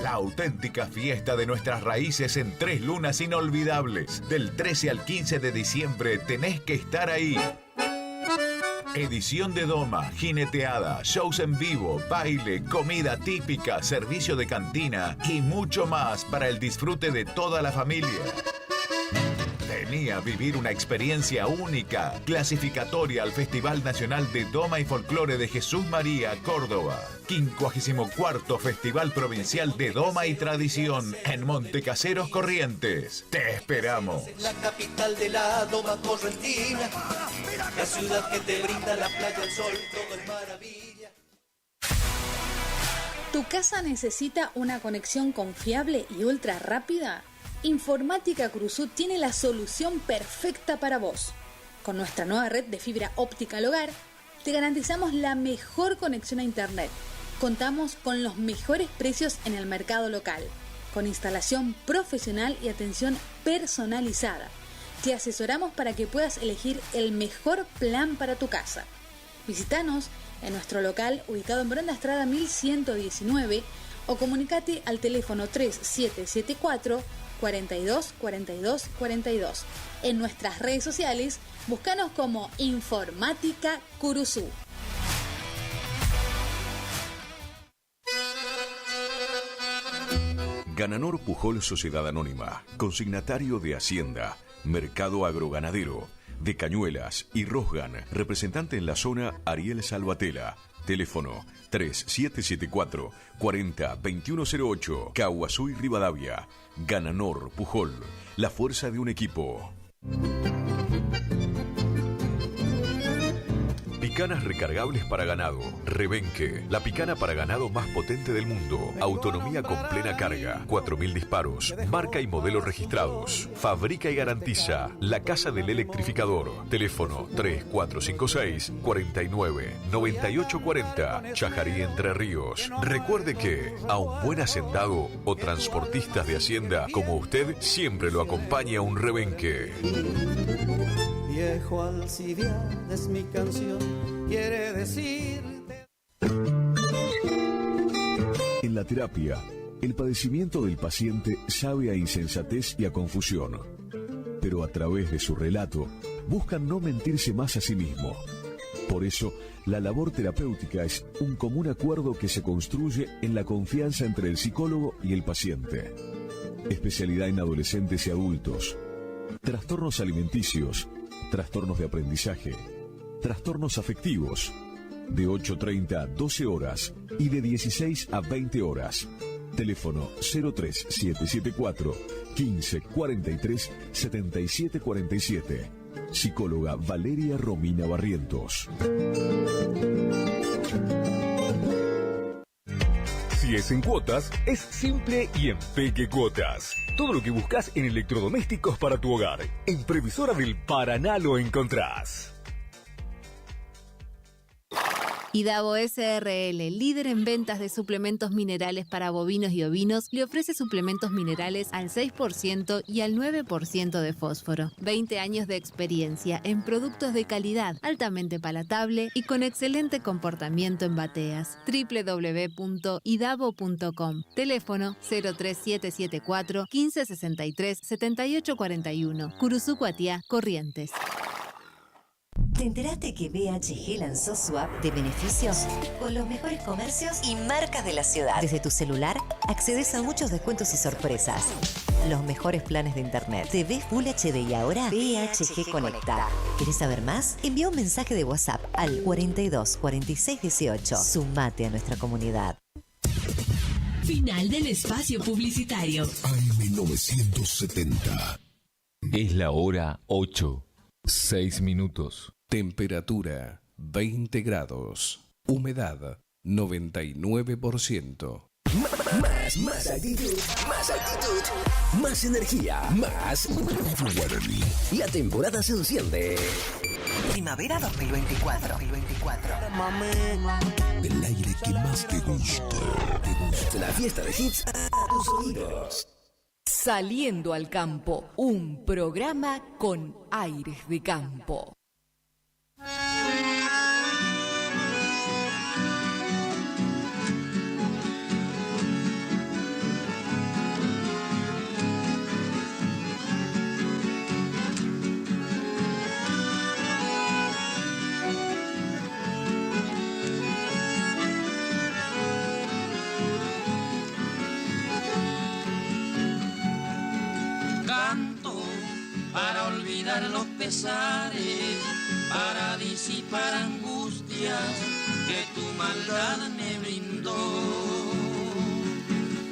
La auténtica fiesta de nuestras raíces en 3 lunas inolvidables. Del 13 al 15 de diciembre tenés que estar ahí. Edición de Doma, jineteada, shows en vivo, baile, comida típica, servicio de cantina y mucho más para el disfrute de toda la familia. Vení a vivir una experiencia única, clasificatoria al Festival Nacional de Doma y Folclore de Jesús María, Córdoba. 54º Festival Provincial de Doma y Tradición en Montecaseros, Corrientes. Te esperamos. La capital de la Doma correntina, la ciudad que te brinda la playa, el sol, todo es maravilla. ¿Tu casa necesita una conexión confiable y ultra rápida? Informática Cruzú tiene la solución perfecta para vos. Con nuestra nueva red de fibra óptica al hogar, te garantizamos la mejor conexión a internet. Contamos con los mejores precios en el mercado local, con instalación profesional y atención personalizada. Te asesoramos para que puedas elegir el mejor plan para tu casa. Visítanos en nuestro local ubicado en Brenda Estrada 1119 o comunicate al teléfono 3774 42 42 42. En nuestras redes sociales, búscanos como Informática Curuzú. Gananor Pujol Sociedad Anónima, consignatario de Hacienda, Mercado Agroganadero, de Cañuelas y Rosgan, representante en la zona Ariel Salvatela. Teléfono 3774 40 2108, Caguazú y Rivadavia. Gananor Pujol, la fuerza de un equipo. Picanas recargables para ganado. Rebenque, la picana para ganado más potente del mundo. Autonomía con plena carga. 4000 disparos. Marca y modelo registrados. Fabrica y garantiza La Casa del Electrificador. Teléfono 3456 49 9840. Chajarí, Entre Ríos. Recuerde que a un buen hacendado o transportistas de hacienda como usted siempre lo acompaña un rebenque. Viejo Alcibiades es mi canción, quiere decir. En la terapia, el padecimiento del paciente sabe a insensatez y a confusión, pero a través de su relato buscan no mentirse más a sí mismo. Por eso, la labor terapéutica es un común acuerdo que se construye en la confianza entre el psicólogo y el paciente. Especialidad en adolescentes y adultos. Trastornos alimenticios. Trastornos de aprendizaje, trastornos afectivos, de 8:30 a 12 horas y de 16 a 20 horas. Teléfono 03774 15 43 77 47. Psicóloga Valeria Romina Barrientos. Si es en cuotas, es simple y en Peque Cuotas. Todo lo que buscas en electrodomésticos para tu hogar. En Previsora del Paraná lo encontrás. Idavo SRL, líder en ventas de suplementos minerales para bovinos y ovinos, le ofrece suplementos minerales al 6% y al 9% de fósforo. 20 años de experiencia en productos de calidad, altamente palatable y con excelente comportamiento en bateas. www.idavo.com. Teléfono 03774 1563 7841. Curuzú Cuatiá, Corrientes. ¿Te enteraste que BHG lanzó su app de beneficios con los mejores comercios y marcas de la ciudad? Desde tu celular accedes a muchos descuentos y sorpresas. Los mejores planes de internet. TV Full HD y ahora BHG Conecta. ¿Querés saber más? Envía un mensaje de WhatsApp al 42 46 18. Sumate a nuestra comunidad. Final del espacio publicitario. AM970. Es la hora 8. 6 minutos. Temperatura 20 grados. Humedad 99%. Más actitud, más energía, más Guaraní. La temporada se enciende. Primavera 2024. El aire que más te gusta. La fiesta de hits a tus oídos. Saliendo al campo, un programa con aires de campo. Para olvidar los pesares, para disipar angustias que tu maldad me brindó.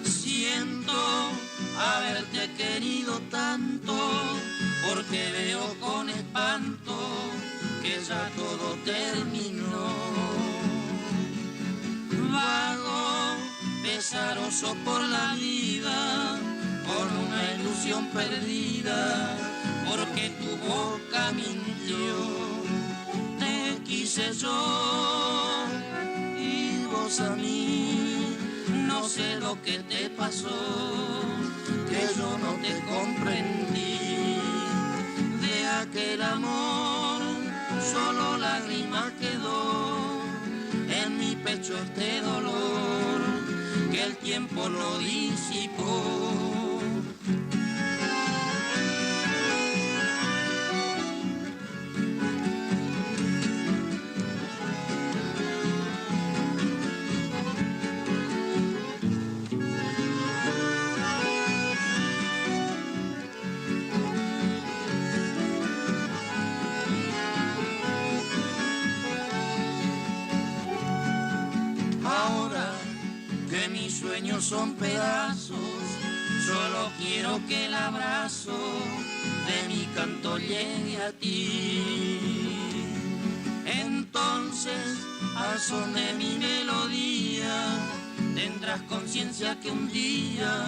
Siento haberte querido tanto, porque veo con espanto que ya todo terminó. Vago, pesaroso por la vida, con una ilusión perdida, porque tu boca mintió. Te quise yo y vos a mí, no sé lo que te pasó, que yo no te comprendí. De aquel amor solo lágrima quedó, en mi pecho este dolor que el tiempo lo disipó. Mis sueños son pedazos, solo quiero que el abrazo de mi canto llegue a ti. Entonces, al son de mi melodía, tendrás conciencia que un día,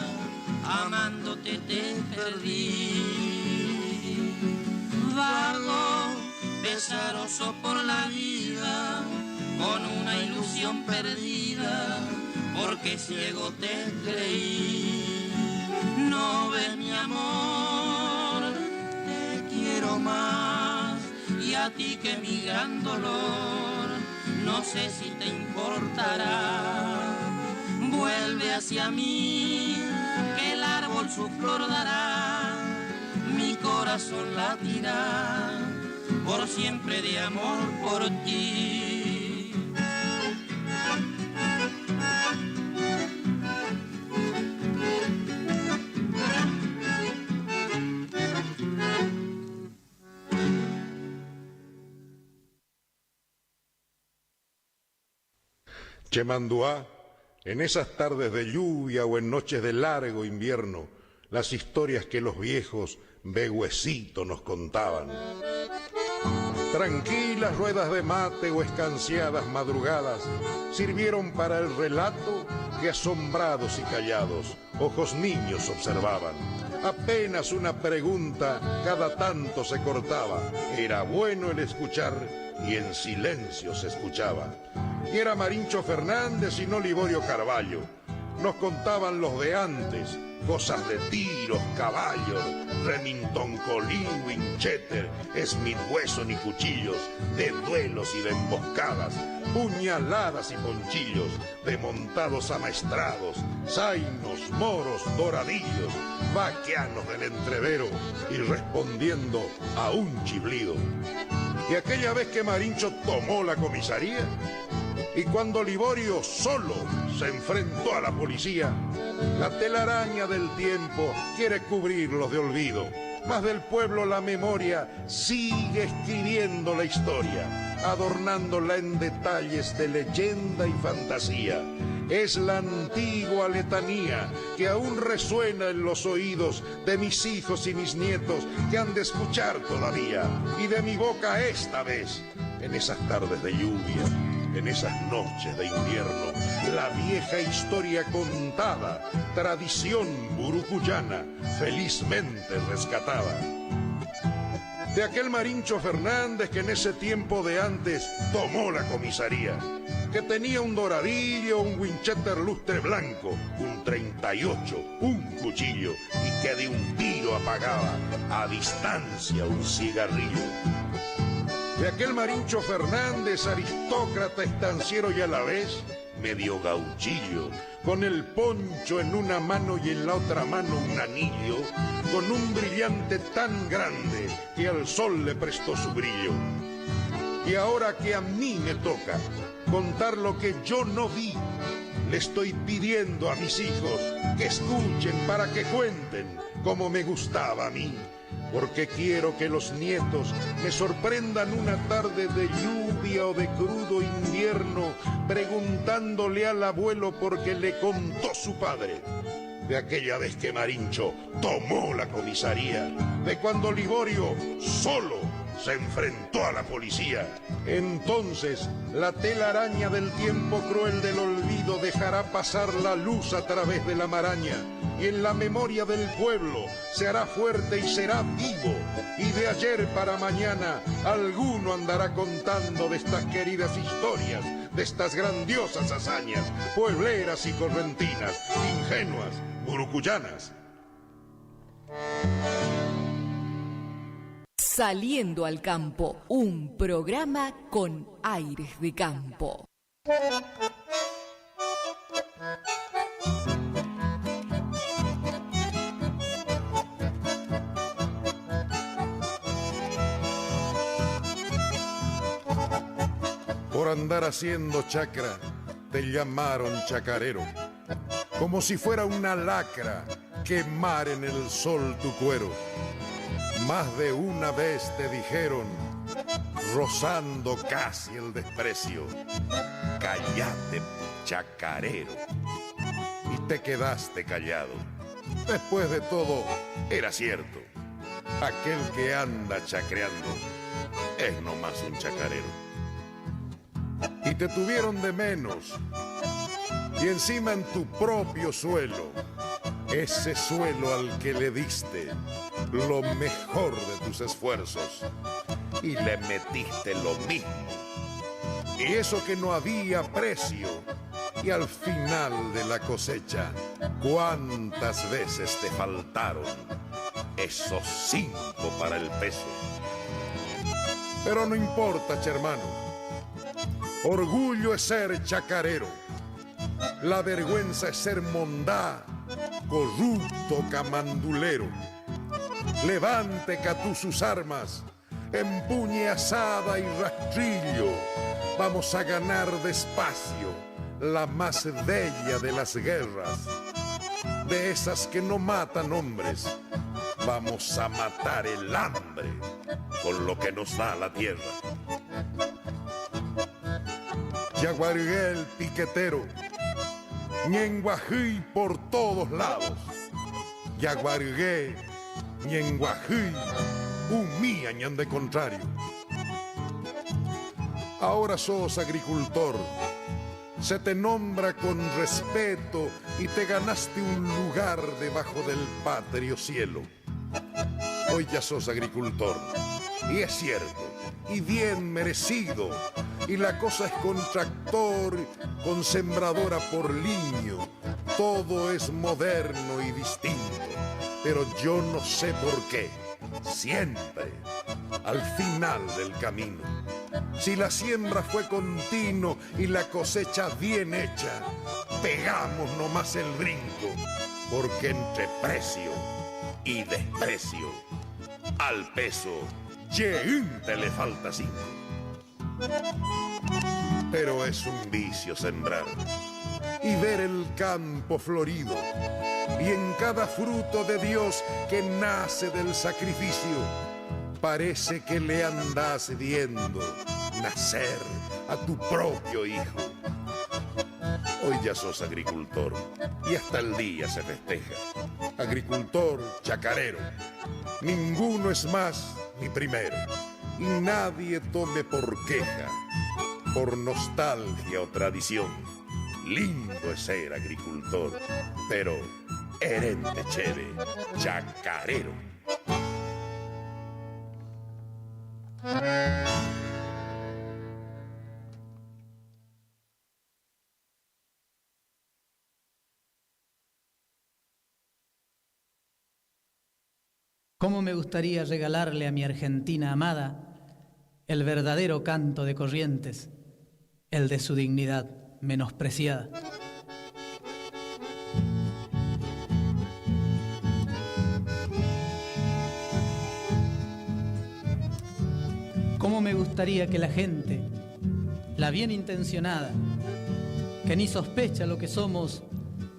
amándote te perdí. Vago, pesaroso por la vida, con una ilusión perdida, porque ciego te creí. No ves mi amor, te quiero más, y a ti que mi gran dolor, no sé si te importará. Vuelve hacia mí, que el árbol su flor dará, mi corazón latirá, por siempre de amor por ti. Chemanduá, en esas tardes de lluvia o en noches de largo invierno, las historias que los viejos begüecito nos contaban. Tranquilas ruedas de mate o escanciadas madrugadas sirvieron para el relato que asombrados y callados ojos niños observaban. Apenas una pregunta cada tanto se cortaba, era bueno el escuchar y en silencio se escuchaba. Y era Marincho Fernández y no Liborio Carballo. Nos contaban los de antes, cosas de tiros, caballos, Remington, Colín, Winchester, Smith Wesson y cuchillos, de duelos y de emboscadas, puñaladas y ponchillos, de montados amaestrados, zainos, moros, doradillos, vaqueanos del entrevero y respondiendo a un chiflido. Y aquella vez que Marincho tomó la comisaría, y cuando Liborio solo se enfrentó a la policía, la telaraña del tiempo quiere cubrirlos de olvido, mas del pueblo la memoria sigue escribiendo la historia, adornándola en detalles de leyenda y fantasía. Es la antigua letanía que aún resuena en los oídos de mis hijos y mis nietos que han de escuchar todavía, y de mi boca esta vez, en esas tardes de lluvia, en esas noches de invierno, la vieja historia contada, tradición burucuyana, felizmente rescatada. De aquel Marincho Fernández que en ese tiempo de antes tomó la comisaría, que tenía un doradillo, un Winchester lustre blanco, un 38, un cuchillo, y que de un tiro apagaba a distancia un cigarrillo. De aquel Marincho Fernández, aristócrata, estanciero y a la vez medio gauchillo, con el poncho en una mano y en la otra mano un anillo, con un brillante tan grande que al sol le prestó su brillo. Y ahora que a mí me toca contar lo que yo no vi, le estoy pidiendo a mis hijos que escuchen para que cuenten como me gustaba a mí. Porque quiero que los nietos me sorprendan una tarde de lluvia o de crudo invierno, preguntándole al abuelo por qué le contó su padre. De aquella vez que Marincho tomó la comisaría, de cuando Liborio solo se enfrentó a la policía. Entonces la telaraña del tiempo cruel del olvido dejará pasar la luz a través de la maraña, y en la memoria del pueblo se hará fuerte y será vivo, y de ayer para mañana alguno andará contando de estas queridas historias, de estas grandiosas hazañas, puebleras y correntinas, ingenuas, burucuyanas. Saliendo al campo, un programa con aires de campo. Por andar haciendo chacra, te llamaron chacarero, como si fuera una lacra quemar en el sol tu cuero. Más de una vez te dijeron, rozando casi el desprecio, cállate, chacarero. Y te quedaste callado. Después de todo, era cierto. Aquel que anda chacreando es nomás un chacarero. Y te tuvieron de menos. Y encima en tu propio suelo, ese suelo al que le diste lo mejor de tus esfuerzos, y le metiste lo mismo. Y eso que no había precio, y al final de la cosecha, ¿cuántas veces te faltaron esos 5 para el peso? Pero no importa, hermano. Orgullo es ser chacarero. La vergüenza es ser mondá, corrupto, camandulero. Levante Catú sus armas, empuñe azada y rastrillo. Vamos a ganar despacio la más bella de las guerras. De esas que no matan hombres, vamos a matar el hambre con lo que nos da la tierra. Yaguarigué el piquetero, Ñenguají por todos lados. Yaguarigué, Ñenguají, humía ñan de contrario. Ahora sos agricultor, se te nombra con respeto y te ganaste un lugar debajo del patrio cielo. Hoy ya sos agricultor, y es cierto, y bien merecido, y la cosa es con tractor, con sembradora por liño. Todo es moderno y distinto, pero yo no sé por qué. Siempre, al final del camino, si la siembra fue continuo y la cosecha bien hecha, pegamos nomás el brinco, porque entre precio y desprecio, al peso, te le falta 5. Pero es un vicio sembrar y ver el campo florido, y en cada fruto de Dios que nace del sacrificio, parece que le andas viendo nacer a tu propio hijo. Hoy ya sos agricultor y hasta el día se festeja. Agricultor, chacarero, ninguno es más ni primero, y nadie tome por queja, por nostalgia o tradición. Lindo es ser agricultor, pero herente cheve, chacarero. ¿Cómo me gustaría regalarle a mi Argentina amada el verdadero canto de Corrientes, el de su dignidad menospreciada? ¿Cómo me gustaría que la gente, la bien intencionada, que ni sospecha lo que somos,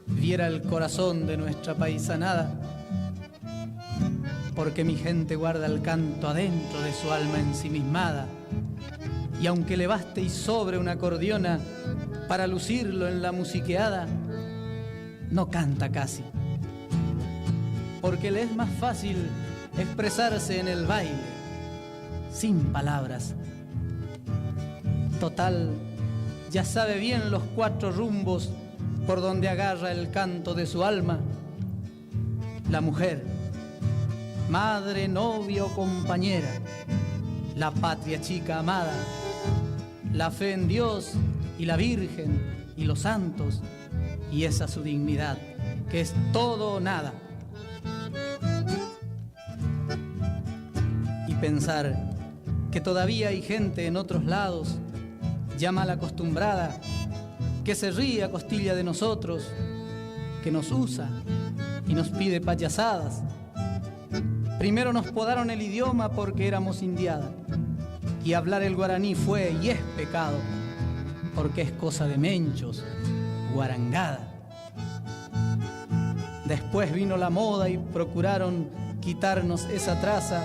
viera el corazón de nuestra paisanada? Porque mi gente guarda el canto adentro de su alma ensimismada, y aunque le baste y sobre una acordeona para lucirlo en la musiqueada, no canta casi, porque le es más fácil expresarse en el baile, sin palabras. Total, ya sabe bien los 4 rumbos por donde agarra el canto de su alma. La mujer, madre, novia o compañera, la patria chica amada, la fe en Dios y la Virgen y los santos, y esa su dignidad, que es todo o nada. Y pensar que todavía hay gente en otros lados, ya mal acostumbrada, que se ríe a costilla de nosotros, que nos usa y nos pide payasadas. Primero nos podaron el idioma porque éramos indiada, y hablar el guaraní fue y es pecado, porque es cosa de menchos, guarangada. Después vino la moda y procuraron quitarnos esa traza,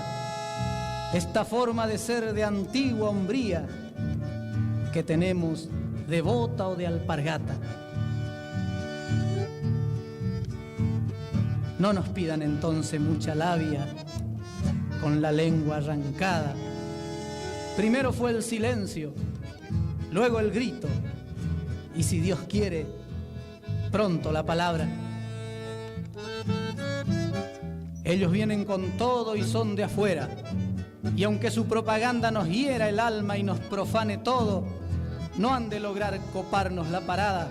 esta forma de ser de antigua hombría que tenemos de bota o de alpargata. No nos pidan entonces mucha labia con la lengua arrancada. Primero fue el silencio, luego el grito, y si Dios quiere, pronto la palabra. Ellos vienen con todo y son de afuera, y aunque su propaganda nos hiera el alma y nos profane todo, no han de lograr coparnos la parada,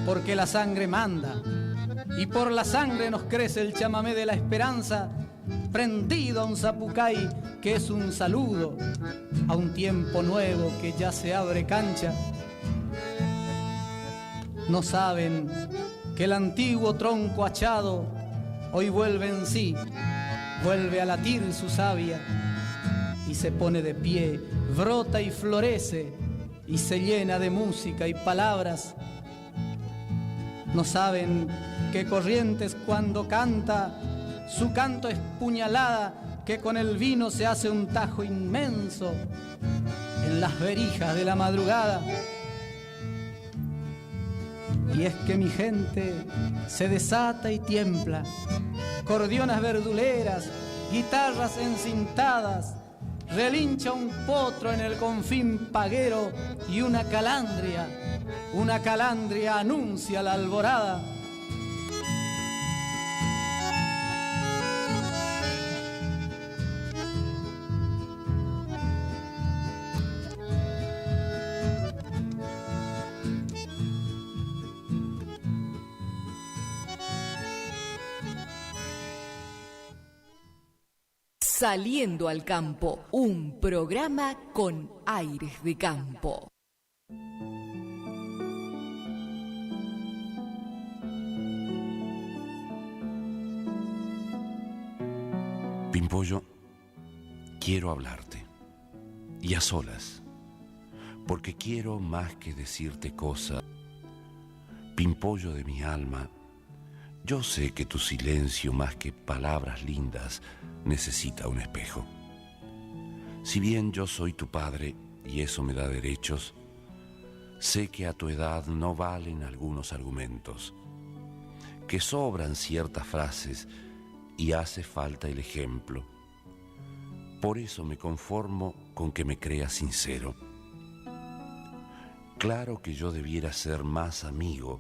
porque la sangre manda, y por la sangre nos crece el chamamé de la esperanza, prendido a un zapucay que es un saludo a un tiempo nuevo que ya se abre cancha. No saben que el antiguo tronco achado hoy vuelve en sí, vuelve a latir su savia y se pone de pie, brota y florece y se llena de música y palabras. No saben que Corrientes cuando canta, su canto es puñalada que con el vino se hace un tajo inmenso en las verijas de la madrugada. Y es que mi gente se desata y tiembla, cordionas verduleras, guitarras encintadas, relincha un potro en el confín paguero y una calandria anuncia la alborada. Saliendo al campo, un programa con aires de campo. Pimpollo, quiero hablarte, y a solas, porque quiero más que decirte cosas. Pimpollo de mi alma, yo sé que tu silencio, más que palabras lindas, necesita un espejo. Si bien yo soy tu padre, y eso me da derechos, sé que a tu edad no valen algunos argumentos, que sobran ciertas frases y hace falta el ejemplo. Por eso me conformo con que me creas sincero. Claro que yo debiera ser más amigo,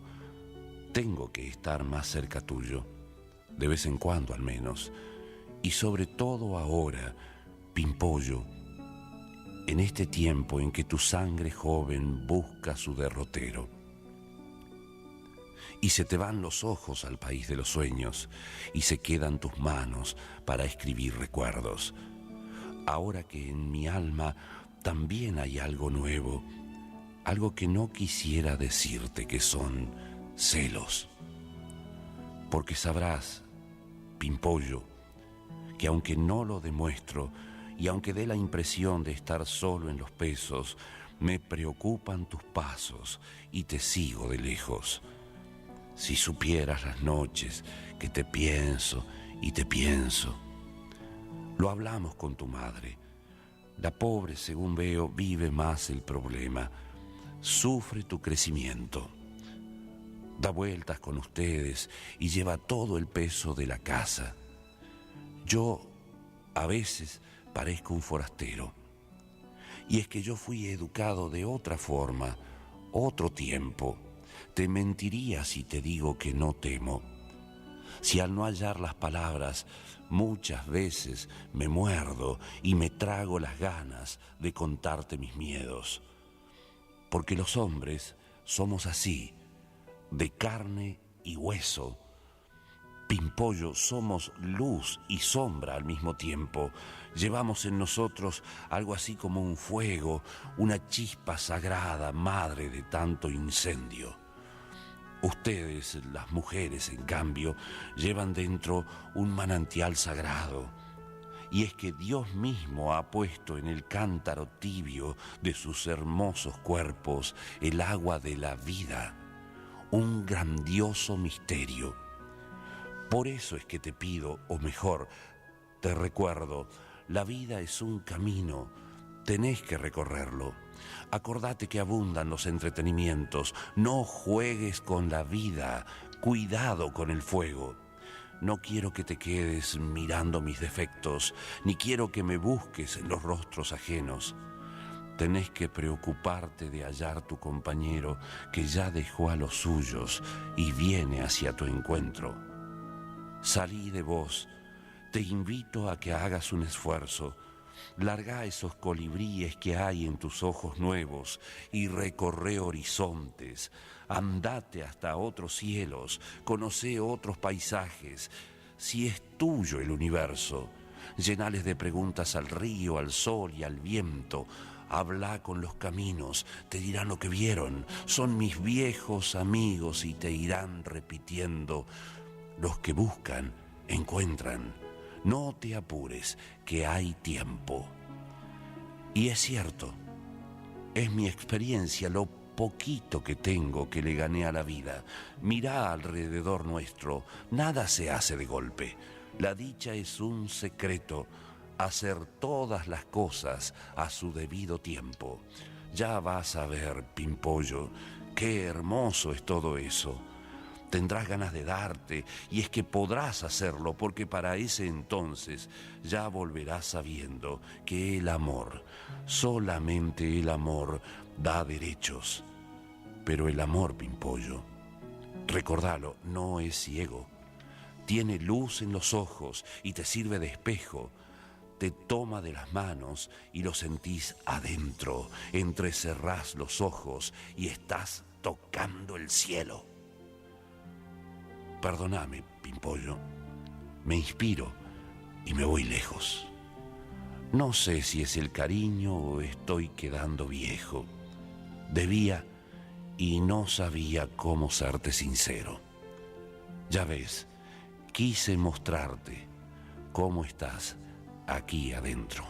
tengo que estar más cerca tuyo, de vez en cuando al menos, y sobre todo ahora, Pimpollo, en este tiempo en que tu sangre joven busca su derrotero. Y se te van los ojos al país de los sueños y se quedan tus manos para escribir recuerdos. Ahora que en mi alma también hay algo nuevo, algo que no quisiera decirte, que son celos. Porque sabrás, Pimpollo, que aunque no lo demuestro y aunque dé la impresión de estar solo en los pesos, me preocupan tus pasos y te sigo de lejos. Si supieras las noches que te pienso y te pienso. Lo hablamos con tu madre. La pobre, según veo, vive más el problema. Sufre tu crecimiento. Da vueltas con ustedes y lleva todo el peso de la casa. Yo, a veces, parezco un forastero. Y es que yo fui educado de otra forma, otro tiempo. Te mentiría si te digo que no temo. Si al no hallar las palabras, muchas veces me muerdo y me trago las ganas de contarte mis miedos. Porque los hombres somos así, de carne y hueso. Pimpollo, somos luz y sombra al mismo tiempo. Llevamos en nosotros algo así como un fuego, una chispa sagrada, madre de tanto incendio. Ustedes, las mujeres, en cambio, llevan dentro un manantial sagrado. Y es que Dios mismo ha puesto en el cántaro tibio de sus hermosos cuerpos el agua de la vida, un grandioso misterio. Por eso es que te pido, o mejor, te recuerdo, la vida es un camino, tenés que recorrerlo. Acordate que abundan los entretenimientos, no juegues con la vida, cuidado con el fuego. No quiero que te quedes mirando mis defectos, ni quiero que me busques en los rostros ajenos. Tenés que preocuparte de hallar tu compañero que ya dejó a los suyos y viene hacia tu encuentro. Salí de vos, te invito a que hagas un esfuerzo. Larga esos colibríes que hay en tus ojos nuevos y recorre horizontes. Andate hasta otros cielos, conoce otros paisajes. Si es tuyo el universo, llenales de preguntas al río, al sol y al viento. Habla con los caminos, te dirán lo que vieron. Son mis viejos amigos y te irán repitiendo. Los que buscan, encuentran. No te apures, que hay tiempo. Y es cierto, es mi experiencia, lo poquito que tengo que le gané a la vida. Mirá alrededor nuestro, nada se hace de golpe. La dicha es un secreto, hacer todas las cosas a su debido tiempo. Ya vas a ver, Pimpollo, qué hermoso es todo eso. Tendrás ganas de darte, y es que podrás hacerlo, porque para ese entonces ya volverás sabiendo que el amor, solamente el amor, da derechos. Pero el amor, Pimpollo, recordalo, no es ciego. Tiene luz en los ojos y te sirve de espejo. Te toma de las manos y lo sentís adentro. Entrecerrás los ojos y estás tocando el cielo. Perdóname, Pimpollo, me inspiro y me voy lejos. No sé si es el cariño o estoy quedando viejo. Debía y no sabía cómo serte sincero. Ya ves, quise mostrarte cómo estás aquí adentro.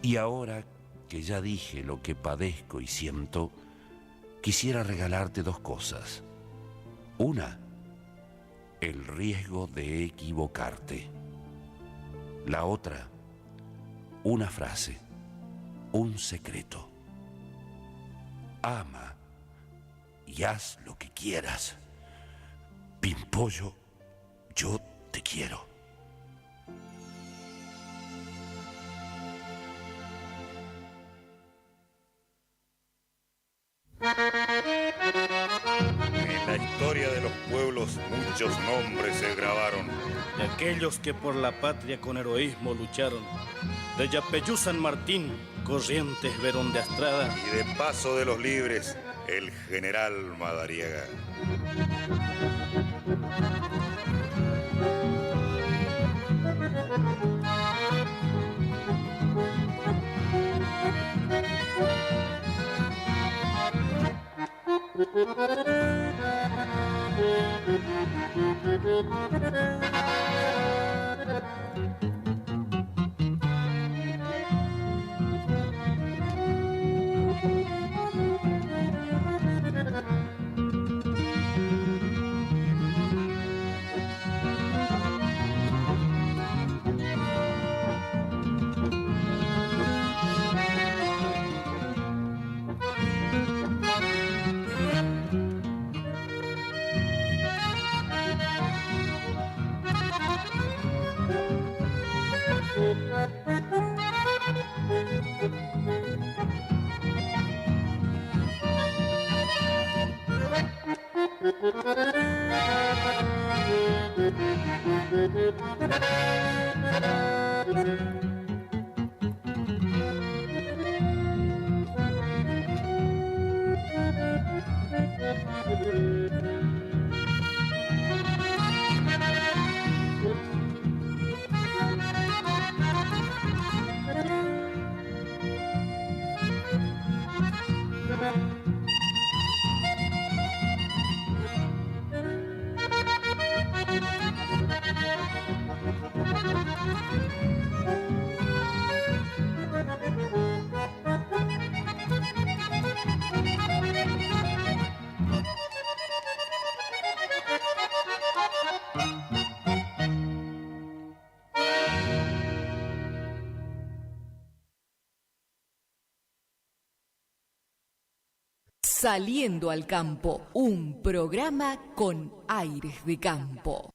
Y ahora que ya dije lo que padezco y siento, quisiera regalarte dos cosas. Una, el riesgo de equivocarte. La otra, una frase, un secreto. Ama y haz lo que quieras. Pimpollo, yo te quiero. En la historia de los pueblos muchos nombres se grabaron. De aquellos que por la patria con heroísmo lucharon. De Yapeyú San Martín, Corrientes Verón de Astrada. Y de Paso de los Libres, el general Madariaga. Saliendo al campo, un programa con aires de campo.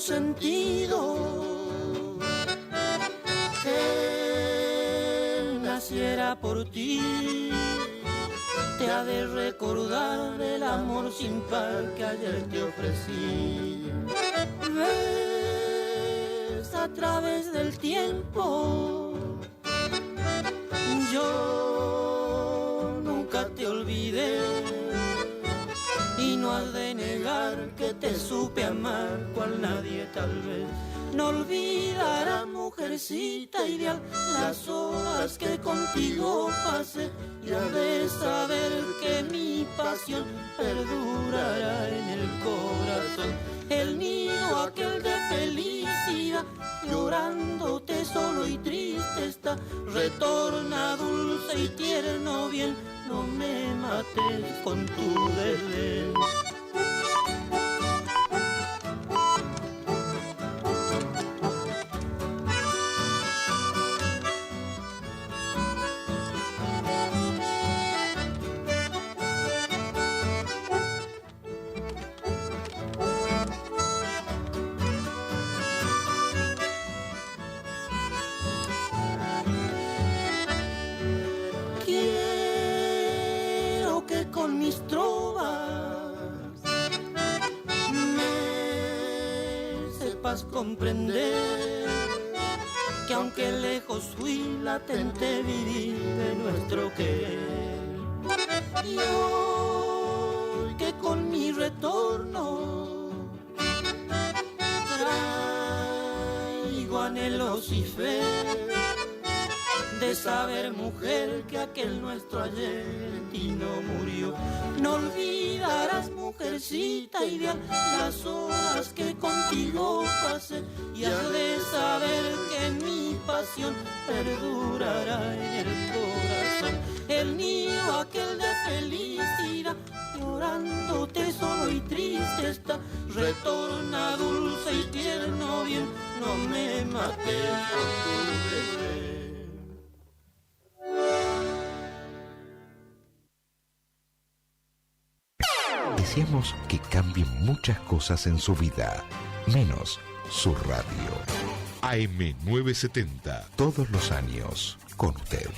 Sentido que naciera por ti, te ha de recordar el amor sin par que ayer te ofrecí. Ves a través del tiempo, yo nunca te olvidé. Y no has de negar que te supe amar cual nadie tal vez. No olvidarás, mujercita ideal, las horas que contigo pasé. Y has de saber que mi pasión perdurará en el corazón. El nido aquel de felicidad, llorándote solo y triste está. Retorna dulce y tierno bien, no me mates con tu desdén. comprender que aunque lejos fui, latente viví de nuestro querer. Y hoy que con mi retorno traigo anhelos y fe de saber, mujer, que aquel nuestro ayer en ti no murió. No olvidarás, mujercita ideal, las horas que contigo pasé, y has de saber que mi pasión perdurará en el corazón. El nido aquel de felicidad, llorándote solo y triste está. Retorna dulce y tierno bien, no me mates con tu bebé. Deseamos que cambien muchas cosas en su vida, menos su radio. AM970, todos los años, con usted.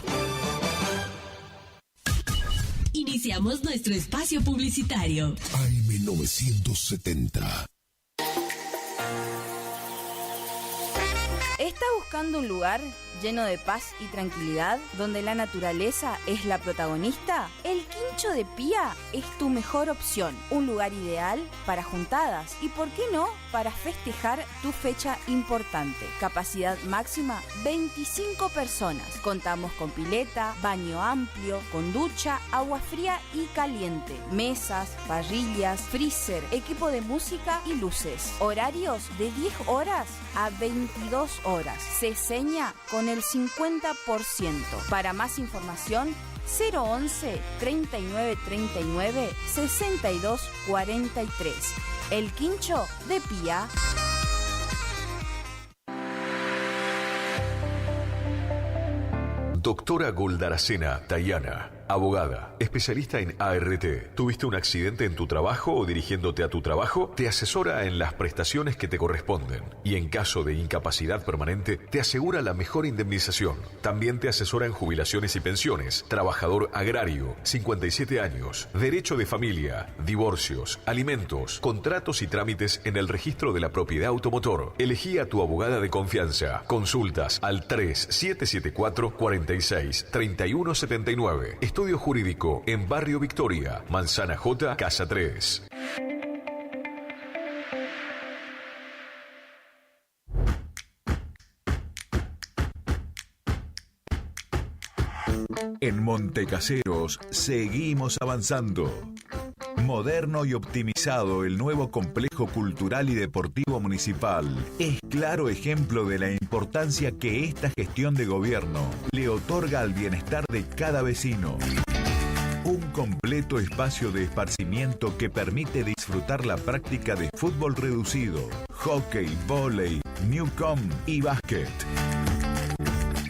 Iniciamos nuestro espacio publicitario. AM970. ¿Está buscando un lugar lleno de paz y tranquilidad, donde la naturaleza es la protagonista? El Quincho de Pía es tu mejor opción. Un lugar ideal para juntadas y, ¿por qué no?, para festejar tu fecha importante. Capacidad máxima 25 personas. Contamos con pileta, baño amplio, con ducha, agua fría y caliente, mesas, parrillas, freezer, equipo de música y luces. Horarios de 10 horas a 22 horas. Se seña con el 50%. Para más información, 011 39 39 62 43. El Quincho de Pía. Doctora Goldaracena Tayana, abogada, especialista en ART. ¿Tuviste un accidente en tu trabajo o dirigiéndote a tu trabajo? Te asesora en las prestaciones que te corresponden y en caso de incapacidad permanente te asegura la mejor indemnización. También te asesora en jubilaciones y pensiones, trabajador agrario, 57 años, derecho de familia, divorcios, alimentos, contratos y trámites en el registro de la propiedad automotor. Elegí a tu abogada de confianza. Consultas al 3774-46-3179. Estudio Jurídico en Barrio Victoria, Manzana J, Casa 3. En Montecaseros seguimos avanzando. Moderno y optimizado, el nuevo complejo cultural y deportivo municipal es claro ejemplo de la importancia que esta gestión de gobierno le otorga al bienestar de cada vecino. Un completo espacio de esparcimiento que permite disfrutar la práctica de fútbol reducido, hockey, vóley, newcom y básquet.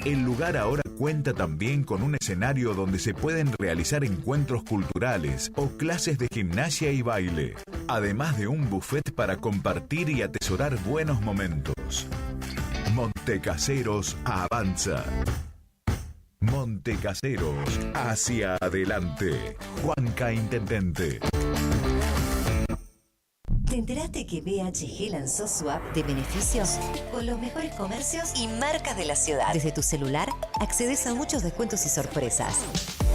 El lugar ahora cuenta también con un escenario donde se pueden realizar encuentros culturales o clases de gimnasia y baile, además de un buffet para compartir y atesorar buenos momentos. Montecaseros avanza. Montecaseros hacia adelante. Juanca Intendente. ¿Te enteraste que BHG lanzó su app de beneficios con los mejores comercios y marcas de la ciudad? Desde tu celular accedes a muchos descuentos y sorpresas.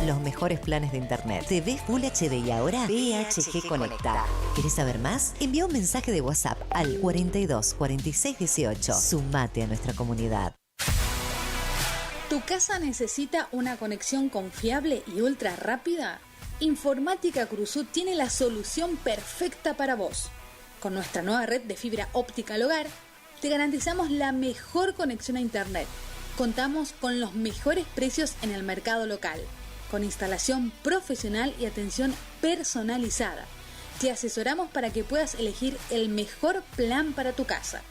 Los mejores planes de internet. TV Full HD y ahora BHG Conecta. ¿Querés saber más? Envía un mensaje de WhatsApp al 42 46 18. Sumate a nuestra comunidad. ¿Tu casa necesita una conexión confiable y ultra rápida? Informática Cruzú tiene la solución perfecta para vos. Con nuestra nueva red de fibra óptica al hogar, te garantizamos la mejor conexión a internet. Contamos con los mejores precios en el mercado local, con instalación profesional y atención personalizada. Te asesoramos para que puedas elegir el mejor plan para tu casa.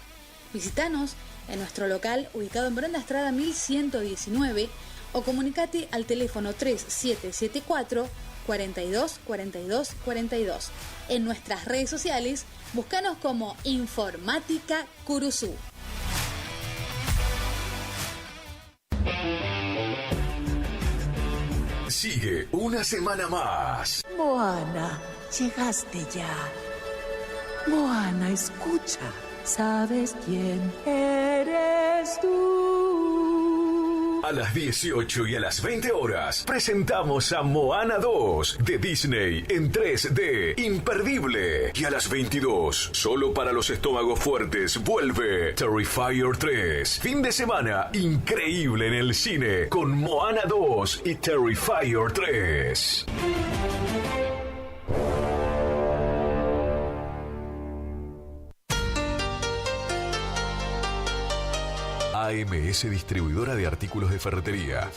Visítanos en nuestro local ubicado en Bronda Estrada 1119 o comunicate al teléfono 3774 42 42 42. En nuestras redes sociales, búscanos como Informática Curuzú. Sigue una semana más. Moana, llegaste ya. Moana, escucha. sabes quién eres tú. A las 18 y a las 20 horas presentamos a Moana 2 de Disney en 3D, imperdible. Y a las 22, solo para los estómagos fuertes, vuelve Terrifier 3. Fin de semana increíble en el cine con Moana 2 y Terrifier 3. AMS Distribuidora de Artículos de Ferretería.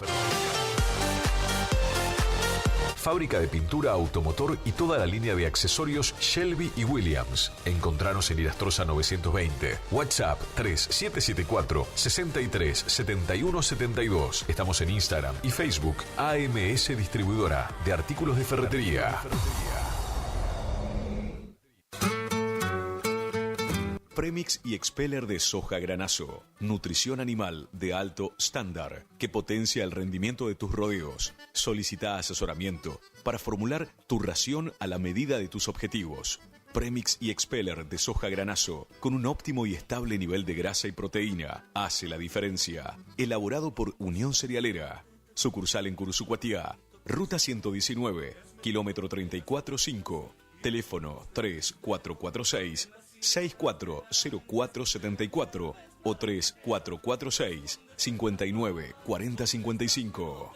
Fábrica de pintura automotor y toda la línea de accesorios Shelby y Williams. Encontranos en Irastrosa 920. WhatsApp 3774 63 71 72. Estamos en Instagram y Facebook. AMS Distribuidora de Artículos de Ferretería. Premix y Expeller de soja granazo. Nutrición animal de alto estándar que potencia el rendimiento de tus rodeos. Solicita asesoramiento para formular tu ración a la medida de tus objetivos. Premix y Expeller de soja granazo con un óptimo y estable nivel de grasa y proteína. Hace la diferencia. Elaborado por Unión Cerealera. Sucursal en Cursucuatiá. Ruta 119, kilómetro 34.5. Teléfono 3446 640474 o 3446 59 40 55.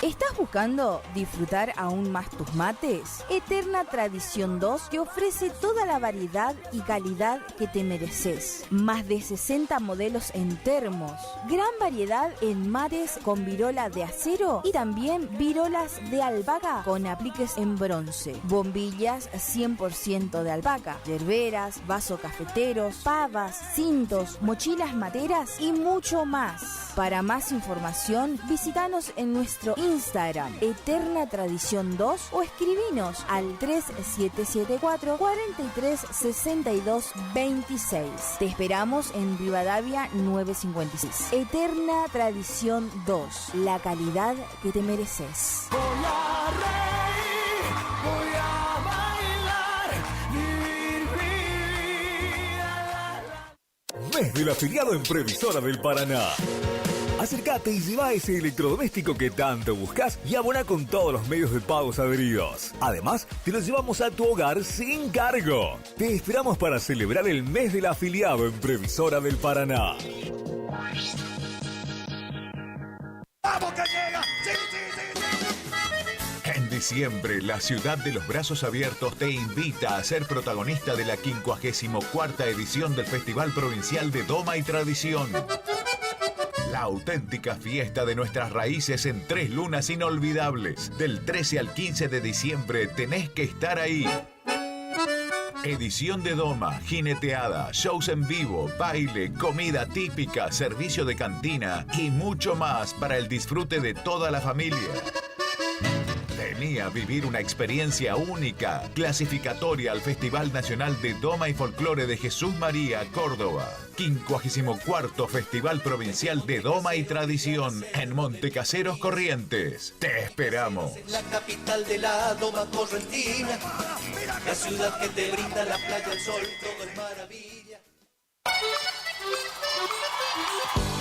¿Estás buscando disfrutar aún más tus mates? Eterna Tradición 2 te ofrece toda la variedad y calidad que te mereces. Más de 60 modelos en termos, gran variedad en mates con virola de acero y también virolas de alpaca con apliques en bronce, bombillas 100% de alpaca, yerberas, vasocafeteros, pavas, cintos, mochilas materas y mucho más. Para más información, visítanos en nuestro Instagram, Eterna Tradición 2, o escribinos al 3774 436226. Te esperamos en Rivadavia 956. Eterna Tradición 2, la calidad que te mereces. Voy a reír, voy a bailar, Mes del afiliado en Previsora del Paraná. Acércate y lleva ese electrodoméstico que tanto buscas y abona con todos los medios de pagos adheridos. Además, te lo llevamos a tu hogar sin cargo. Te esperamos para celebrar el mes del afiliado en Previsora del Paraná. ¡Vamos que llega! ¡Sí, sí, sí, sí! En diciembre, la ciudad de los brazos abiertos te invita a ser protagonista de la 54ª edición del Festival Provincial de Doma y Tradición. La auténtica fiesta de nuestras raíces en 3 lunas inolvidables. Del 13 al 15 de diciembre tenés que estar ahí. Edición de Doma, jineteada, shows en vivo, baile, comida típica, servicio de cantina y mucho más para el disfrute de toda la familia. Vení a vivir una experiencia única, clasificatoria al Festival Nacional de Doma y Folclore de Jesús María, Córdoba. 54º Festival Provincial de Doma y Tradición en Montecaseros, Corrientes. Te esperamos. La capital de la Doma correntina, la ciudad que te brinda la playa, el sol, todo es maravilla.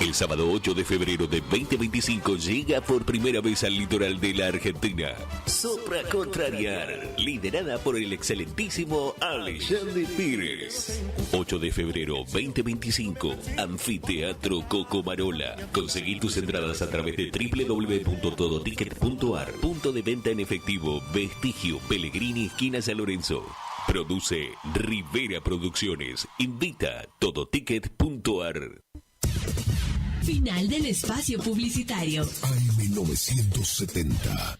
El sábado 8 de febrero de 2025 llega por primera vez al litoral de la Argentina Sopra Contrariar, liderada por el excelentísimo Alexandre Pires. 8 de febrero 2025, Anfiteatro Cocomarola. Conseguí tus entradas a través de www.todoticket.ar. Punto de venta en efectivo, Vestigio, Pellegrini, esquina San Lorenzo. Produce Rivera Producciones. Invita todoticket.ar. Final del espacio publicitario. AM970.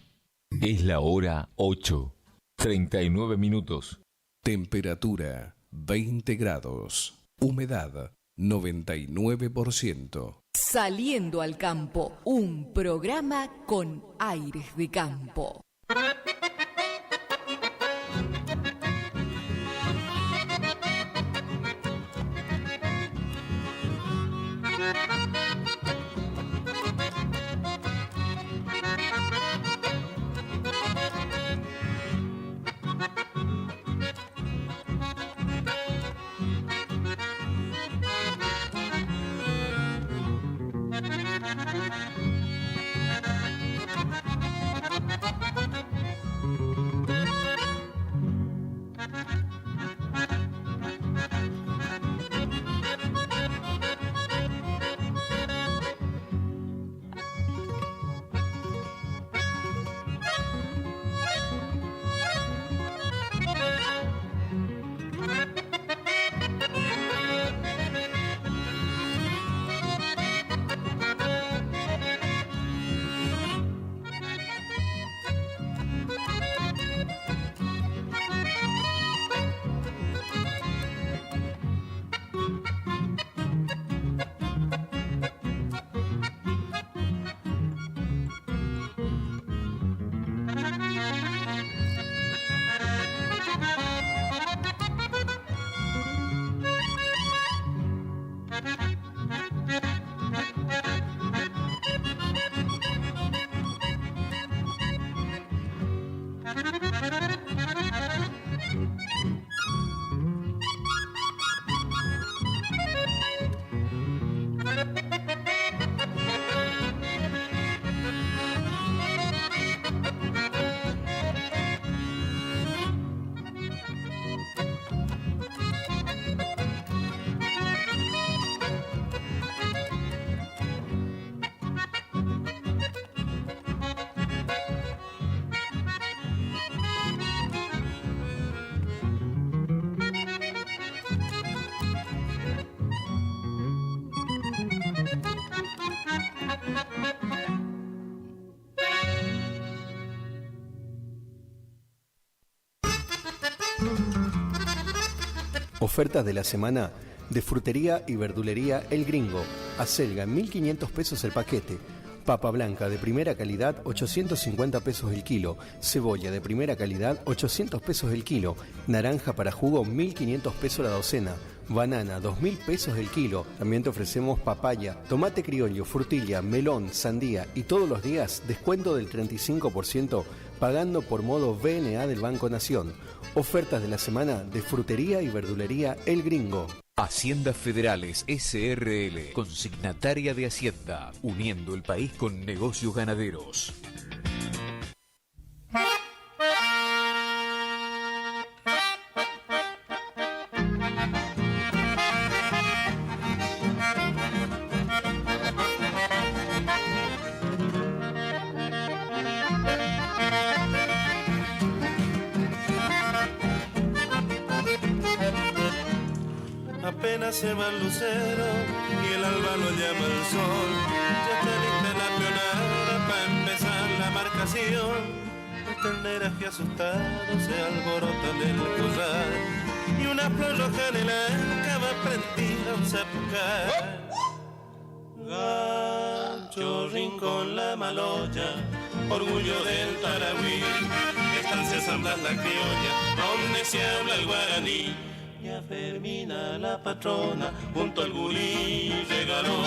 Es la hora 8, 39 minutos. Temperatura 20 grados. Humedad 99%. Saliendo al campo, un programa con aires de campo. Ofertas de la semana de frutería y verdulería El Gringo. Acelga en 1.500 pesos el paquete. Papa blanca de primera calidad, 850 pesos el kilo. Cebolla de primera calidad, 800 pesos el kilo. Naranja para jugo, 1.500 pesos la docena. Banana, 2.000 pesos el kilo. También te ofrecemos papaya, tomate criollo, frutilla, melón, sandía y todos los días descuento del 35% pagando por modo BNA del Banco Nación. Ofertas de la semana de frutería y verdulería El Gringo. Haciendas Federales SRL, consignataria de Hacienda, uniendo el país con negocios ganaderos. Apenas se va el lucero y el alba lo llama el sol. Ya está lista la pionera para empezar la marcación. Los ternerajes asustados se alborotan en el corral y una flor roja en el anca va prendida a un zapucar. Gancho, rincón, la maloya, orgullo del Tarahui, estancia San Blas la criolla, donde se habla el guaraní. Ya Fermina la patrona, junto al gurí regaló,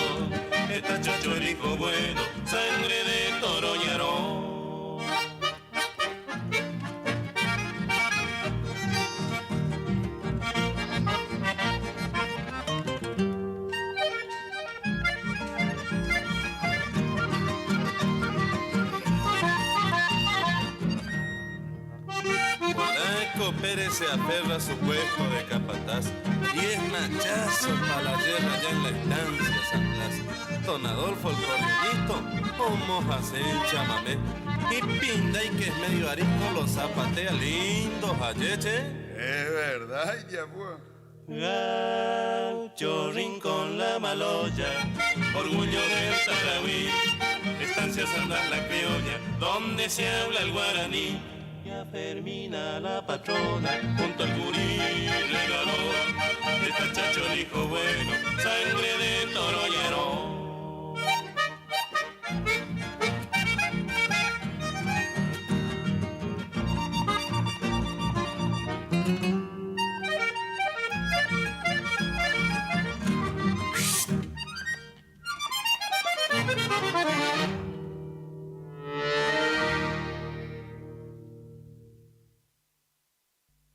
está Chacho el hijo bueno, sangre de toro ñaró. Pérez se aferra a su puesto de capataz y es nachazo para la guerra ya en la estancia San Blas. Don Adolfo el corrientito, como hace el chamamé, y Pinda y que es medio arisco lo zapatea lindo jayeche. Es verdad, ya fue. Gaucho, rincón, la maloya, orgullo del Tarahui, estancia San Blas la criolla, donde se habla el guaraní. Ya Fermina la patrona, junto al gurí regaló, está Chacho el hijo bueno, sangre de toro ñaró.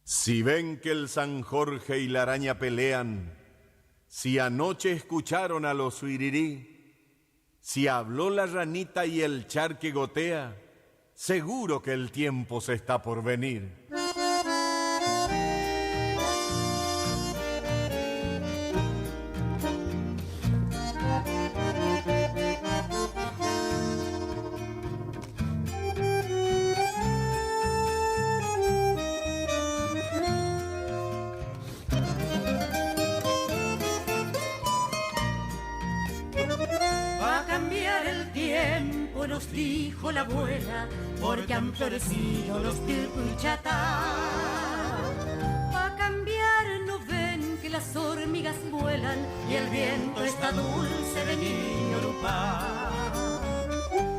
Si ven que el San Jorge y la araña pelean, si anoche escucharon a los suirirí, si habló la ranita y el charque gotea, seguro que el tiempo se está por venir. Nos dijo la abuela, porque han florecido los tirpuchatá. Va a cambiar, no ven que las hormigas vuelan y el viento está dulce de Niñorupá.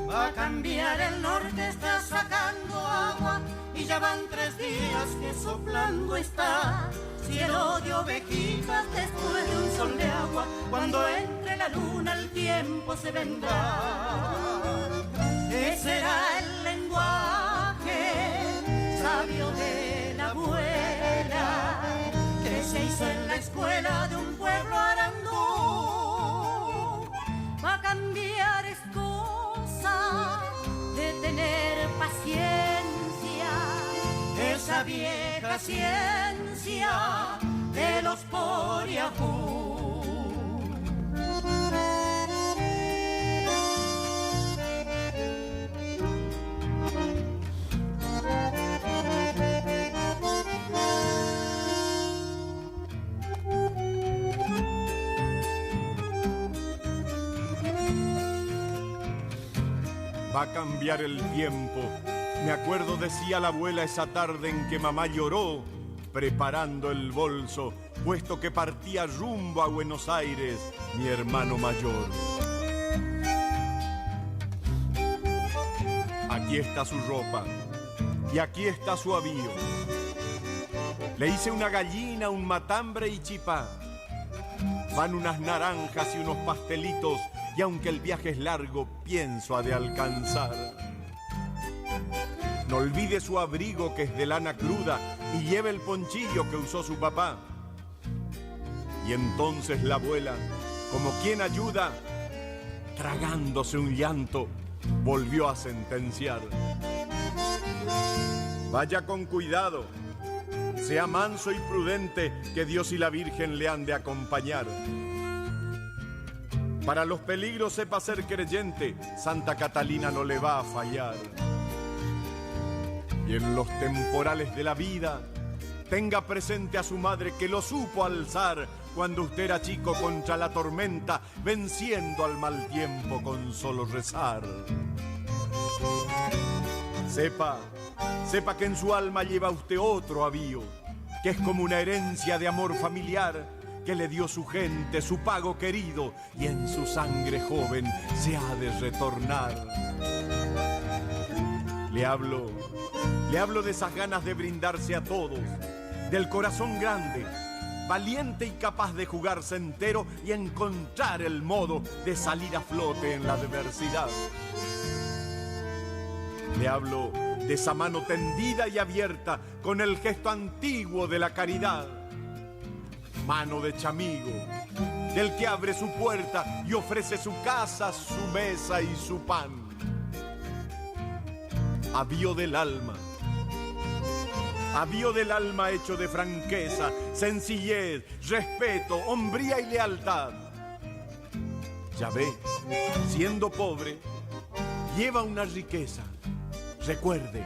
Va a cambiar, el norte está sacando agua y ya van 3 días que soplando está. Cielo de ovejitas después de un sol de agua, cuando entre la luna el tiempo se vendrá. Ese será el lenguaje sabio de la abuela que se hizo en la escuela de un pueblo arandú. Va a cambiar, es cosa de tener paciencia, esa vieja ciencia de los poriajú. Va a cambiar el tiempo. Me acuerdo, decía la abuela esa tarde en que mamá lloró, preparando el bolso puesto que partía rumbo a Buenos Aires mi hermano mayor. Aquí está su ropa y aquí está su avío. Le hice una gallina, un matambre y chipá. Van unas naranjas y unos pastelitos, y aunque el viaje es largo, pienso ha de alcanzar. No olvide su abrigo que es de lana cruda y lleve el ponchillo que usó su papá. Y entonces la abuela, como quien ayuda, tragándose un llanto, volvió a sentenciar. Vaya con cuidado, sea manso y prudente, que Dios y la Virgen le han de acompañar. Para los peligros sepa ser creyente, Santa Catalina no le va a fallar. Y en los temporales de la vida, tenga presente a su madre que lo supo alzar cuando usted era chico contra la tormenta, venciendo al mal tiempo con solo rezar. Sepa que en su alma lleva usted otro avío, que es como una herencia de amor familiar que le dio su gente, su pago querido, y en su sangre joven se ha de retornar. Le hablo de esas ganas de brindarse a todos, del corazón grande, valiente y capaz de jugarse entero y encontrar el modo de salir a flote en la adversidad. Le hablo de esa mano tendida y abierta con el gesto antiguo de la caridad. Mano de chamigo, del que abre su puerta y ofrece su casa, su mesa y su pan. Avío del alma hecho de franqueza, sencillez, respeto, hombría y lealtad. Ya ve, siendo pobre, lleva una riqueza. Recuerde,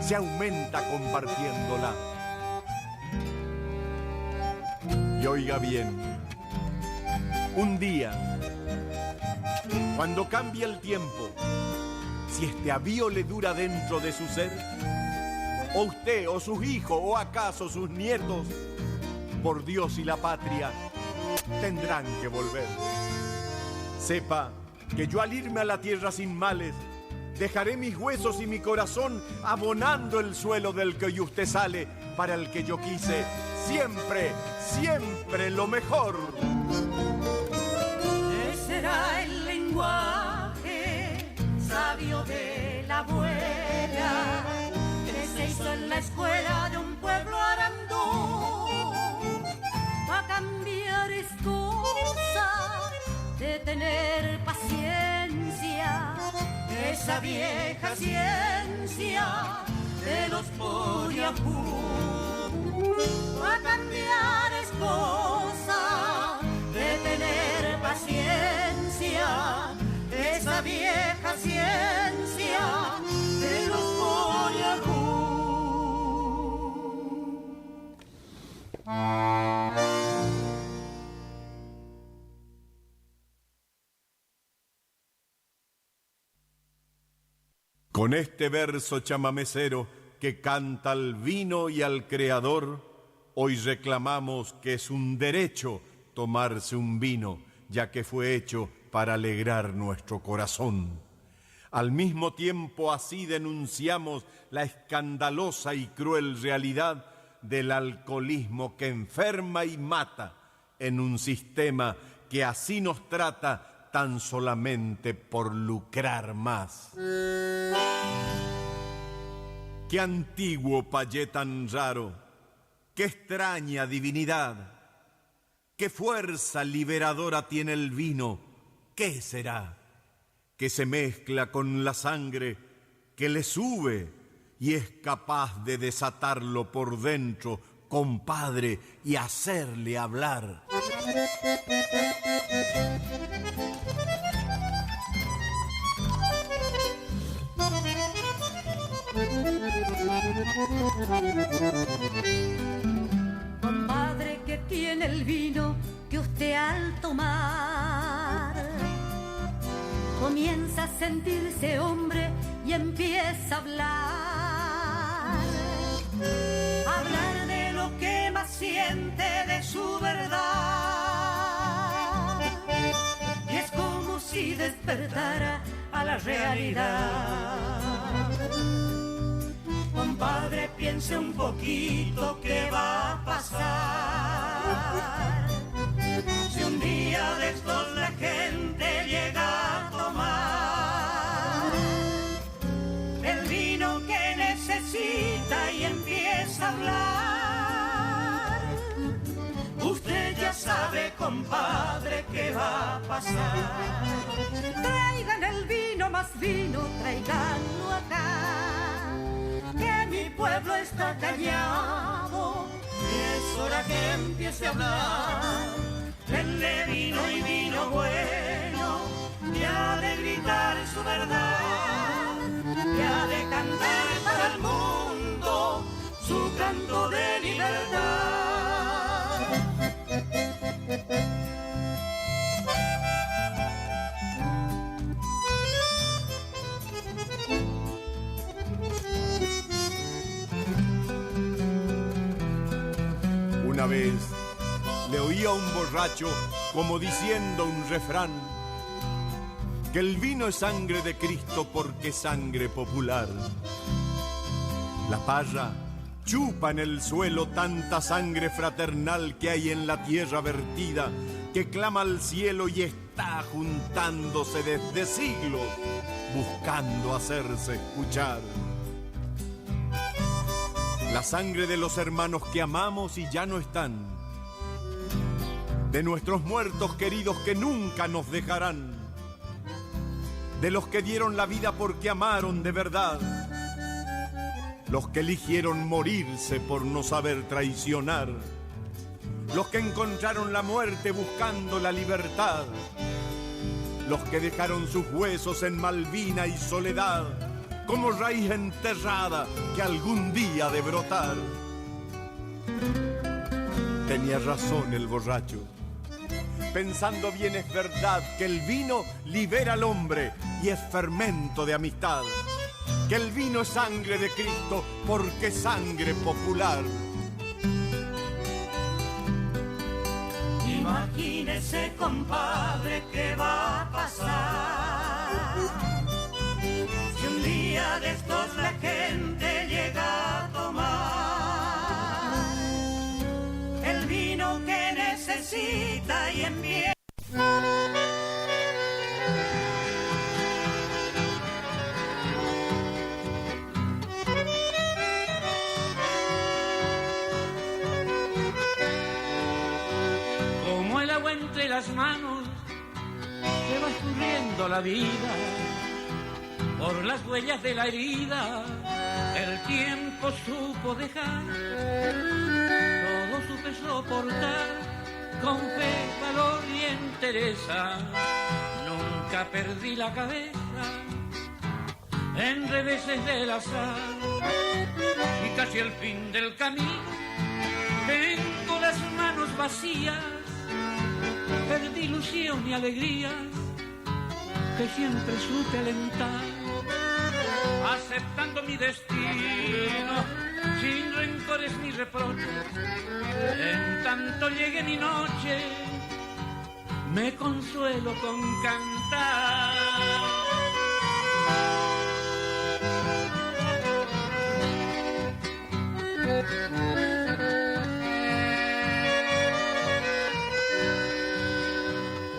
se aumenta compartiéndola. Y oiga bien, un día, cuando cambie el tiempo, si este avío le dura dentro de su ser, o usted, o sus hijos, o acaso sus nietos, por Dios y la patria, tendrán que volver. Sepa que yo al irme a la tierra sin males, dejaré mis huesos y mi corazón abonando el suelo del que hoy usted sale, para el que yo quise siempre, siempre lo mejor. Ese será el lenguaje sabio de la abuela, que se hizo en la escuela de un pueblo arandú. A cambiar es cosa de tener paciencia, esa vieja ciencia de los Poriajú. A cambiar es cosa de tener paciencia, esa vieja ciencia de los Poriajú. Con este verso chamamecero que canta al vino y al creador, hoy reclamamos que es un derecho tomarse un vino, ya que fue hecho para alegrar nuestro corazón. Al mismo tiempo así denunciamos la escandalosa y cruel realidad del alcoholismo que enferma y mata en un sistema que así nos trata tan solamente por lucrar más. Qué antiguo payé tan raro, qué extraña divinidad, qué fuerza liberadora tiene el vino, ¿qué será? Que se mezcla con la sangre, que le sube y es capaz de desatarlo por dentro, compadre, y hacerle hablar. Compadre, que tiene el vino que usted al tomar comienza a sentirse hombre y empieza a hablar de lo que más consciente de su verdad. Y es como si despertara a la realidad. Compadre, piense un poquito qué va a pasar. Si un día de estos la gente llega a tomar el vino que necesita y empieza a hablar, usted ya sabe, compadre, qué va a pasar. Traigan el vino, más vino, traiganlo acá, que mi pueblo está callado y es hora que empiece a hablar. Denle vino y vino bueno, y ha de gritar su verdad, y ha de cantar para el mundo su canto de libertad. Una vez le oí a un borracho como diciendo un refrán, que el vino es sangre de Cristo porque es sangre popular. La parra chupa en el suelo tanta sangre fraternal que hay en la tierra vertida, que clama al cielo y está juntándose desde siglos, buscando hacerse escuchar. La sangre de los hermanos que amamos y ya no están, de nuestros muertos queridos que nunca nos dejarán, de los que dieron la vida porque amaron de verdad, los que eligieron morirse por no saber traicionar, los que encontraron la muerte buscando la libertad, los que dejaron sus huesos en Malvina y soledad, como raíz enterrada que algún día ha de brotar. Tenía razón el borracho. Pensando bien, es verdad que el vino libera al hombre y es fermento de amistad. Que el vino es sangre de Cristo porque es sangre popular. Imagínese, compadre, qué va a pasar si un día de estos la gente llega a tomar el vino que necesita y empieza. Como el agua entre las manos se va escurriendo la vida por las huellas de la herida, el tiempo supo dejar, todo supe soportar, con fe, valor y entereza, nunca perdí la cabeza, en reveses del azar, y casi al fin del camino, tengo las manos vacías, perdí ilusión y alegría, que siempre supe alentar, aceptando mi destino, sin rencores ni reproches, en tanto llegue mi noche, me consuelo con cantar.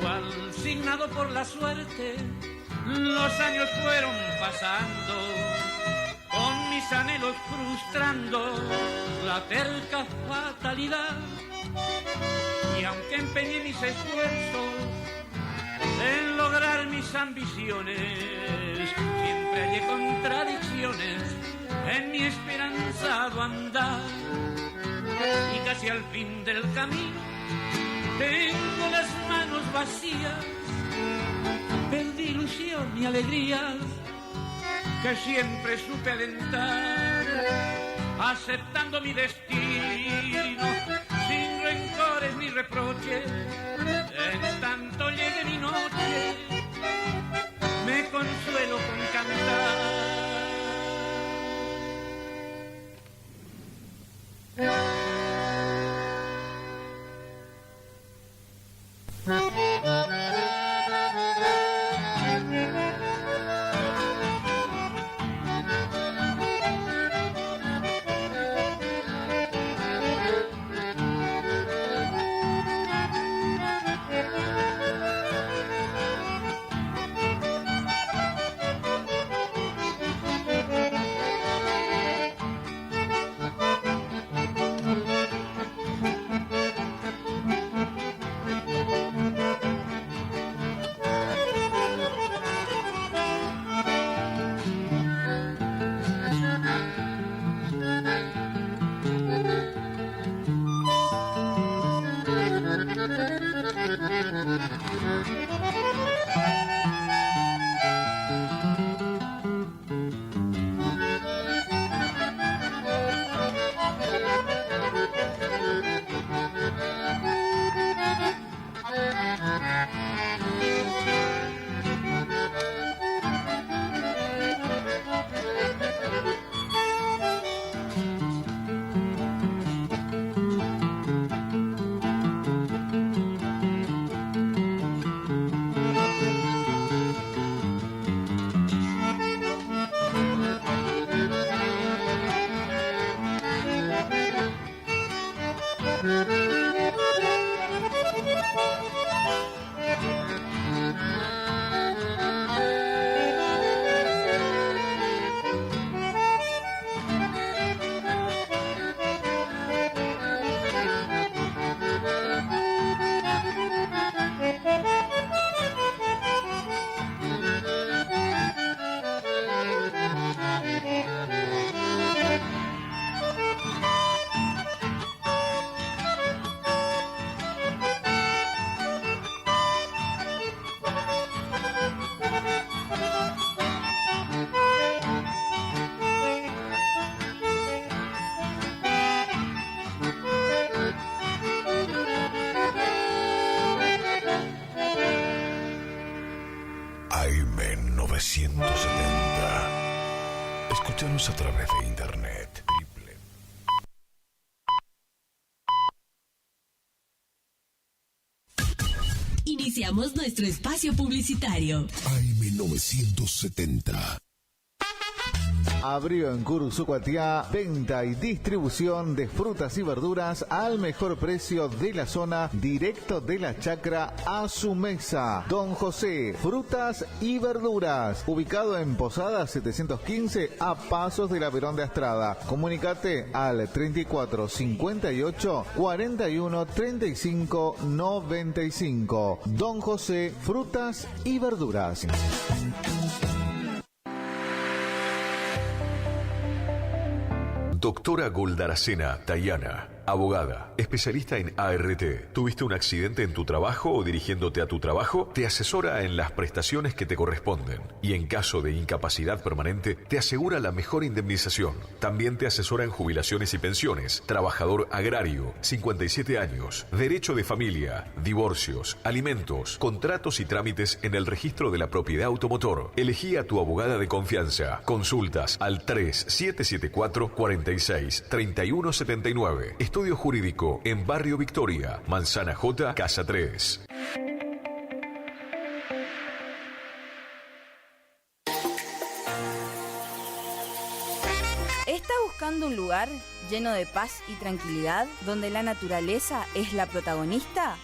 Cual signado por la suerte, los años fueron pasando, con mis anhelos frustrando la terca fatalidad. Y aunque empeñé mis esfuerzos en lograr mis ambiciones, siempre hallé contradicciones en mi esperanzado andar. Y casi al fin del camino tengo las manos vacías, perdí ilusión y alegría, que siempre supe alentar, aceptando mi destino, sin rencores ni reproches, en tanto llegue mi noche, me consuelo con cantar. AM970. Escúchanos a través de internet. Iniciamos nuestro espacio publicitario. AM970. Abrió en Cursucuatiá venta y distribución de frutas y verduras al mejor precio de la zona, directo de la chacra a su mesa. Don José, frutas y verduras, ubicado en Posada 715 a pasos de la Perón de Astrada. Comunicate al 34 58 41 35 95. Don José, frutas y verduras. Doctora Goldaracena Tayana, abogada, especialista en ART. ¿Tuviste un accidente en tu trabajo o dirigiéndote a tu trabajo? Te asesora en las prestaciones que te corresponden y en caso de incapacidad permanente te asegura la mejor indemnización. También te asesora en jubilaciones y pensiones, trabajador agrario, 57 años, derecho de familia, divorcios, alimentos, contratos y trámites en el registro de la propiedad automotor. Elegí a tu abogada de confianza. Consultas al 3774 46 3179. Estudio Jurídico en Barrio Victoria, Manzana J, Casa 3. ¿Está buscando un lugar lleno de paz y tranquilidad donde la naturaleza es la protagonista?